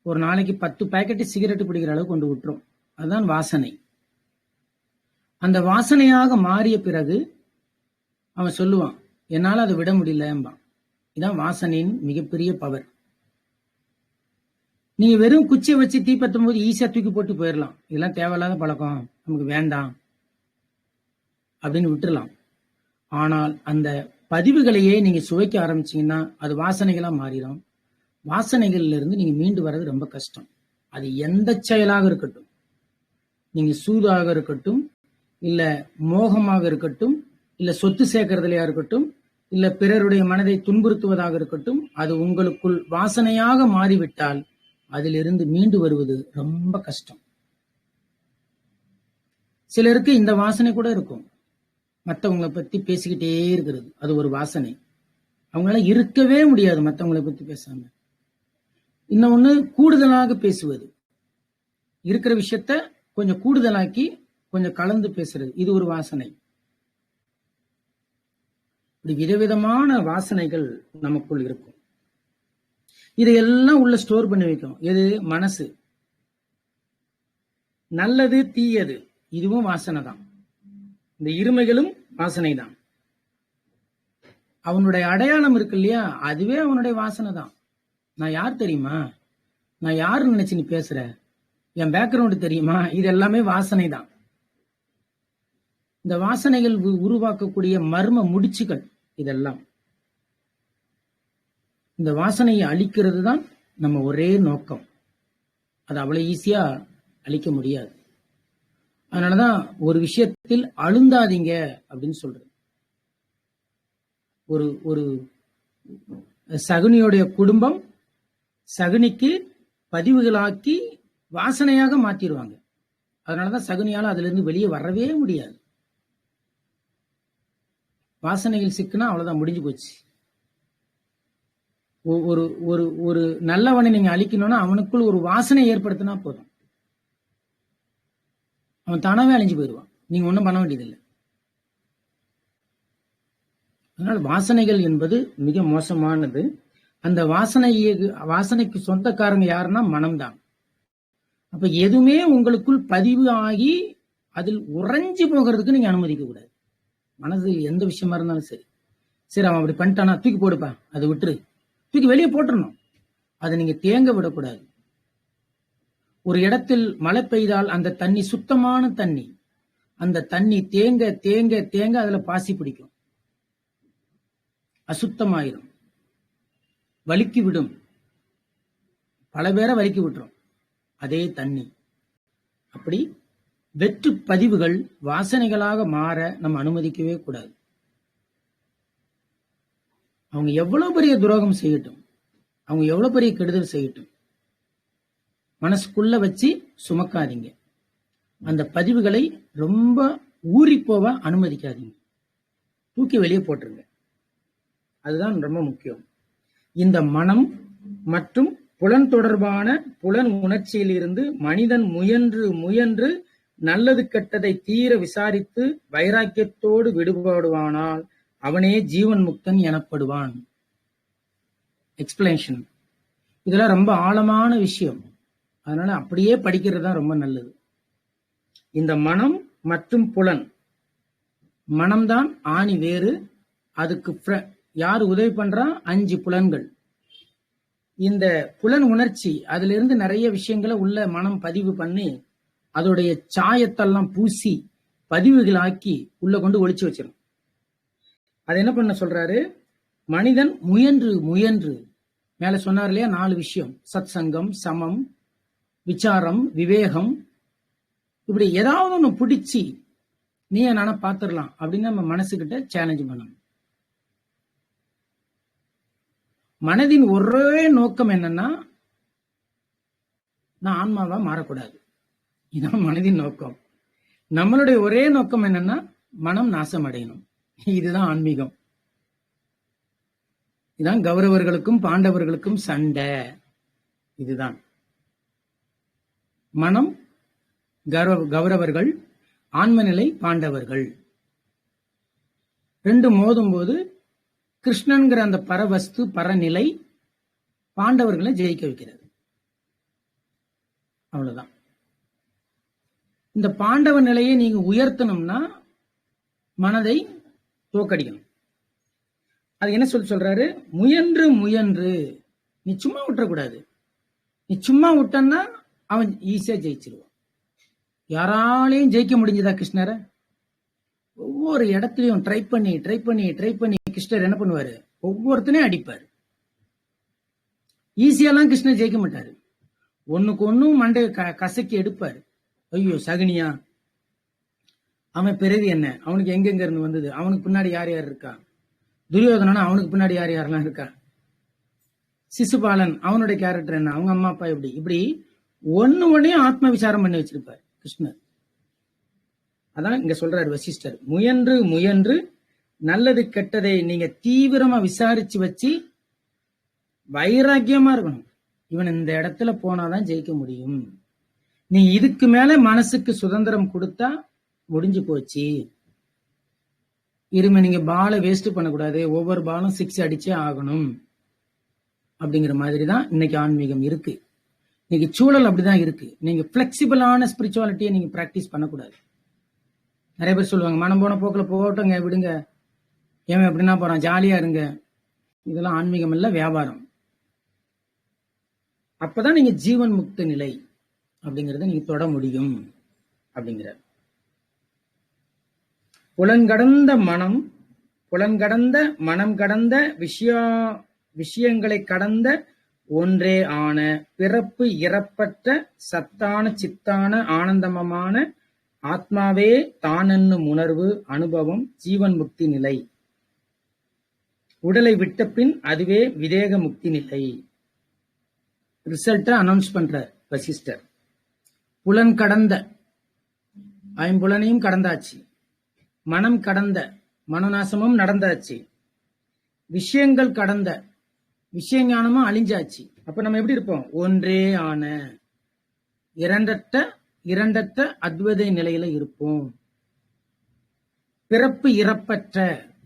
ஒரு நாளைக்கு 10 பாக்கெட் சிகரெட் பிடிக்கிற அளவு கொண்டு விட்டுரும். அதுதான் வாசனை. அந்த வாசனையாக மாறிய பிறகு அவன் சொல்லுவான், என்னால அதை விட முடியலம்பான். இதான் வாசனையின் மிகப்பெரிய பவர். நீங்க வெறும் குச்சியை வச்சு தீ பத்தும் போது ஈஸியா தூக்கி போட்டு போயிடலாம், இதெல்லாம் தேவையில்லாத பழக்கம், நமக்கு வேண்டாம் அப்படின்னு விட்டுறலாம். ஆனால் அந்த பதிவுகளையே நீங்க சுவைக்க ஆரம்பிச்சீங்கன்னா அது வாசனைகளா மாறிடும். வாசனைகள்ல இருந்து நீங்க மீண்டு வர்றது ரொம்ப கஷ்டம். அது எந்த செயலாக இருக்கட்டும், நீங்க சூதாக இருக்கட்டும், இல்ல மோகமாக இருக்கட்டும், இல்ல சொத்து சேர்க்கறதுலையா இருக்கட்டும், இல்ல பிறருடைய மனதை துன்புறுத்துவதாக இருக்கட்டும், அது உங்களுக்குள் வாசனையாக மாறிவிட்டால் அதிலிருந்து மீண்டு வருவது ரொம்ப கஷ்டம். சிலருக்கு இந்த வாசனை கூட இருக்கும், மற்றவங்களை பத்தி பேசிக்கிட்டே இருக்கிறது, அது ஒரு வாசனை. அவங்களால இருக்கவே முடியாது மற்றவங்களை பத்தி பேசாம. இன்னொன்னு கூடுதலாக பேசுவது, இருக்கிற விஷயத்த கொஞ்சம் கூடுதலாக்கி கொஞ்சம் கலந்து பேசுறது, இது ஒரு வாசனை. இப்படி விதவிதமான வாசனைகள் நமக்குள் இருக்கும். இதையெல்லாம் உள்ள ஸ்டோர் பண்ணி வைக்கும் எது? மனசு. நல்லது தீயது இதுவும் வாசனை தான். இந்த இருமைகளும் வாசனை தான். அவனுடைய அடையாளம் இருக்கு இல்லையா, அதுவே அவனுடைய வாசனை தான். நான் யார் தெரியுமா, நான் யாருன்னு நினைச்சு நீ பேசுற, என் பேக்ரவுண்டு தெரியுமா, இது எல்லாமே வாசனை தான். இந்த வாசனைகள் உருவாக்கக்கூடிய மர்ம முடிச்சுகள் இதெல்லாம். இந்த வாசனையை அழிக்கிறது தான் நம்ம ஒரே நோக்கம். அது அவ்வளவு ஈஸியா அழிக்க முடியாது. அதனாலதான் ஒரு விஷயத்தில் அழுந்தாதீங்க அப்படின்னு சொல்றது. ஒரு ஒரு சகுனியோடைய குடும்பம் சகுனிக்கு பதிவுகளாக்கி வாசனையாக மாத்திடுவாங்க. அதனாலதான் சகுனியால அதுல இருந்து வெளியே வரவே முடியாது. வாசனைகள் சிக்குனா அவ்வளவுதான், முடிஞ்சு போச்சு. ஒரு ஒரு ஒரு நல்லவனை நீங்க அழிக்கணும்னா அவனுக்குள் ஒரு வாசனை ஏற்படுத்தினா போதும், அவன் தானாவே அழிஞ்சு போயிடுவான். நீங்க ஒன்றும் பண்ண வேண்டியதில்லை. அதனால வாசனைகள் என்பது மிக மோசமானது. அந்த வாசனைக்கு சொந்தக்காரங்க யாருன்னா மனம்தான். அப்ப எதுவுமே உங்களுக்குள் பதிவு ஆகி அதில் உறைஞ்சு போகிறதுக்கு நீங்க அனுமதிக்க கூடாது. மனது எந்த விஷயமா இருந்தாலும் சரி, சரி அவன் அப்படி பண்ணிட்டானா தூக்கி போடுப்பா, அதை விட்டுரு, தூக்கி வெளியே போட்டுறணும். அதை நீங்க தேங்க விடக்கூடாது. ஒரு இடத்தில் மழை பெய்தால் அந்த தண்ணி சுத்தமான தண்ணி, அந்த தண்ணி தேங்க தேங்க தேங்க அதுல பாசி பிடிக்கும், அசுத்தமாயிரும், வலிக்கி விடும், பல பேரை வலிக்கி விட்டுரும் அதே தண்ணி. அப்படி வெற்று பதிவுகள் வாசனைகளாக மாற நம்ம அனுமதிக்கவே கூடாது. அவங்க எவ்வளவு பெரிய துரோகம் செய்யட்டும், அவங்க எவ்வளவு பெரிய கெடுதல் செய்யட்டும், மனசுக்குள்ள வச்சு சுமக்காதீங்க. அந்த பதிவுகளை ரொம்ப ஊறி போக அனுமதிக்காதீங்க, தூக்கி வெளியே போட்டுருங்க. அதுதான் ரொம்ப முக்கியம். இந்த மனம் மற்றும் புலன் தொடர்பான புலன் உணர்ச்சியிலிருந்து மனிதன் முயன்று முயன்று நல்லது கெட்டதை தீர விசாரித்து வைராக்கியத்தோடு விடுபடுவானால் அவனே ஜீவன் முக்தன் எனப்படுவான். எக்ஸ்பிளனேஷன். இதெல்லாம் ரொம்ப ஆழமான விஷயம், அதனால அப்படியே படிக்கிறது தான் ரொம்ப நல்லது. இந்த மனம் மற்றும் புலன், மனம்தான் ஆணி வேறு, அதுக்கு யாரு உதவி பண்றா? 5 புலன்கள். இந்த புலன் உணர்ச்சி அதுல இருந்து நிறைய விஷயங்களை உள்ள மனம் பதிவு பண்ணி அதோடைய சாயத்தெல்லாம் பூசி பதிவுகளாக்கி உள்ள கொண்டு ஒளிச்சு வச்சிடும். அது என்ன பண்ண சொல்றாரு? மனிதன் முயன்று முயன்று, மேல சொன்னார் இல்லையா 4 விஷயம், சத் சங்கம், சமம், விசாரம், விவேகம், இப்படி ஏதாவது ஒண்ணு பிடிச்சி நீ நானா பாத்துடலாம் அப்படின்னு நம்ம மனசுகிட்ட சேலஞ்ச் பண்ணணும். மனதின் ஒரே நோக்கம் என்னன்னா, நான் ஆன்மாவா மாறக்கூடாது, இதுதான் மனதின் நோக்கம். நம்மளுடைய ஒரே நோக்கம் என்னன்னா, மனம் நாசம் அடையணும். இதுதான் ஆன்மீகம். இதுதான் கௌரவர்களுக்கும் பாண்டவர்களுக்கும் சண்டை. இதுதான் மனம் கௌரவர்கள், ஆன்ம நிலை பாண்டவர்கள். 2 மோதும் போது கிருஷ்ணன்கிற அந்த பரவஸ்து பரநிலை பாண்டவர்களை ஜெயிக்க வைக்கிறது. அவ்வளவுதான். இந்த பாண்டவ நிலையை நீங்க உயர்த்தணும்னா மனதை தோக்கடிக்கணும். அது என்ன சொல்றாரு? முயன்று முயன்று. நீ சும்மா விட்டுறக்கூடாது. நீ சும்மா விட்டன்னா அவன் ஈஸியா ஜெயிச்சிருவான். யாராலையும் ஜெயிக்க முடிஞ்சதா கிருஷ்ணரை? ஒவ்வொரு இடத்துலயும் ட்ரை பண்ணி ட்ரை பண்ணி ட்ரை பண்ணி கிருஷ்ணர் என்ன பண்ணுவாரு? ஒவ்வொருத்தனையும் அடிப்பாரு. ஈஸியாலாம் கிருஷ்ணர் ஜெயிக்க மாட்டாரு. ஒண்ணுக்கு ஒண்ணும் மண்டை கசக்கி எடுப்பாரு. ஐயோ சகுனியா, அவன் பிறவி என்ன, அவனுக்கு எங்கெங்க இருந்து வந்தது, அவனுக்கு பின்னாடி யார் யார் இருக்கா, துரியோதனா அவனுக்கு பின்னாடி யார் யாரெல்லாம் இருக்கா, சிசுபாலன் அவனுடைய கேரக்டர் என்ன, அவங்க அம்மா அப்பா எப்படி, இப்படி ஒன்னையும் ஆத்ம விசாரம் பண்ணி வச்சிருப்பார் கிருஷ்ணர். அதான் இங்க சொல்றாரு வசிஷ்டர், முயன்று முயன்று நல்லது கெட்டதை நீங்க தீவிரமா விசாரிச்சு வச்சு வைராக்கியமா இருக்கணும். இவன் இந்த இடத்துல போனாதான் ஜெயிக்க முடியும். நீ இதுக்கு மேல மனசுக்கு சுதந்திரம் கொடுத்தா முடிஞ்சு போச்சு. இருமை நீங்க பாலை வேஸ்ட் பண்ணக்கூடாது, ஒவ்வொரு பாலும் 6 அடிச்சே ஆகணும் அப்படிங்கிற மாதிரி தான் இன்னைக்கு ஆன்மீகம் இருக்கு. இன்னைக்கு சூழல் அப்படிதான் இருக்கு. நீங்க பிளெக்சிபிளான ஸ்பிரிச்சுவாலிட்டியை நீங்க பிராக்டிஸ் பண்ணக்கூடாது. நிறைய பேர் சொல்லுவாங்க, மனம் போன போக்குல போட்டோங்க விடுங்க, ஏன் எப்படின்னா போறான், ஜாலியா இருங்க. இதெல்லாம் ஆன்மீகம் இல்ல, வியாபாரம். அப்பதான் நீங்க ஜீவன் முக்த நிலை அப்படிங்கறத நீங்க தொட முடியும் அப்படிங்கிறார். புலன்கடந்த மனம் கடந்த விஷயங்களை கடந்த ஒன்றே ஆன பிறப்பு இறப்பற்ற சத்தான சித்தான ஆனந்தமமான ஆத்மாவே தானென்னும் உணர்வு அனுபவம் ஜீவன் முக்தி நிலை. உடலை விட்ட பின் அதுவே விதேக முக்தி நிலை. ரிசல்ட்ட அனௌன்ஸ் பண்ற வசிஷ்டர். புலன் கடந்த, ஐம்புலனையும் கடந்தாச்சு. மனம் கடந்த, மனநாசமும் நடந்தாச்சு. விஷயங்கள் கடந்த, விஷயஞானமும் அழிஞ்சாச்சு. அப்ப நம்ம எப்படி இருப்போம், ஒன்றே ஆன இரண்டற்ற அத்வைத நிலையில இருப்போம். பிறப்பு இறப்பற்ற,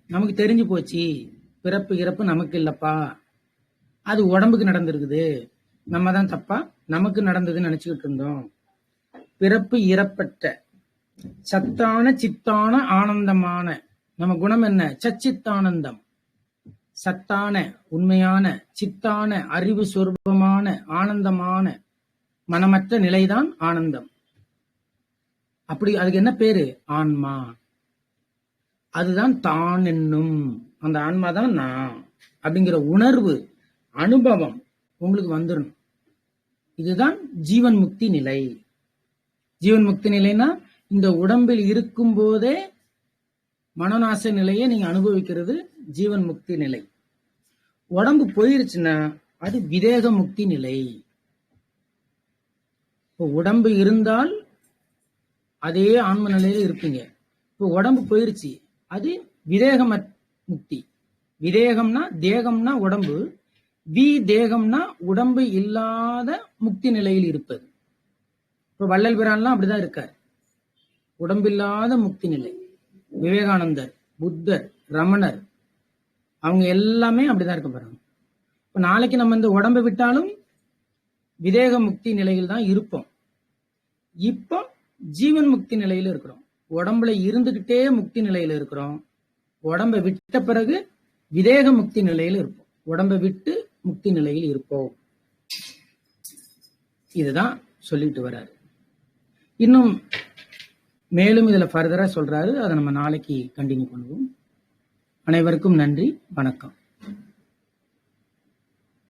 நமக்கு தெரிஞ்சு போச்சு பிறப்பு இறப்பு நமக்கு இல்லப்பா, அது உடம்புக்கு நடந்திருக்குது, நம்ம தான் தப்பா நமக்கு நடந்ததுன்னு நினைச்சுக்கிட்டு இருந்தோம். பிறப்பு இறப்பற்ற சத்தான சித்தான ஆனந்தமான, நம்ம குணம் என்ன, சச்சித்தானந்தம். சத்தான உண்மையான சித்தான அறிவு சொரூபமான ஆனந்தமான மனமற்ற நிலைதான் ஆனந்தம். அப்படி அதுக்கு என்ன பேரு, ஆன்மா. அதுதான் தான் என்னும், அந்த ஆன்மா தான் நான் அப்படிங்கிற உணர்வு அனுபவம் உங்களுக்கு வந்துடணும். இதுதான் ஜீவன் முக்தி நிலை. ஜீவன் முக்தி நிலைனா இந்த உடம்பில் இருக்கும் போதே மனநாச நிலையை நீங்க அனுபவிக்கிறது ஜீவன் முக்தி நிலை. உடம்பு போயிருச்சுன்னா அது விதேக முக்தி நிலை. இப்போ உடம்பு இருந்தால் அதே ஆன்ம நிலையில இருப்பீங்க. இப்போ உடம்பு போயிருச்சு, அது விதேக முக்தி. விதேகம்னா தேகம்னா உடம்பு, தேகம்னா உடம்பு இல்லாத முக்தி நிலையில் இருப்பது. இப்போ வள்ளல் பிரான்லாம் அப்படிதான் இருக்கார், உடம்பில்லாத முக்தி நிலை. விவேகானந்தர், புத்தர், ரமணர், அவங்க எல்லாமே அப்படிதான் இருக்க போறாங்க. இப்ப நாளைக்கு நம்ம இந்த உடம்பை விட்டாலும் விதேக முக்தி நிலையில் தான் இருப்போம். இப்போ ஜீவன் முக்தி நிலையில இருக்கிறோம். உடம்புல இருந்துகிட்டே முக்தி நிலையில இருக்கிறோம். உடம்பை விட்ட பிறகு விதேக முக்தி நிலையில இருப்போம். உடம்பை விட்டு முக்தி நிலையில் இருப்போம். இதுதான் சொல்லிட்டு வர்றாரு. இன்னும் மேலும் இதுல ஃபர்தரா சொல்றாரு, அதை நம்ம நாளைக்கு கண்டினியூ பண்ணுவோம். அனைவருக்கும் நன்றி, வணக்கம்.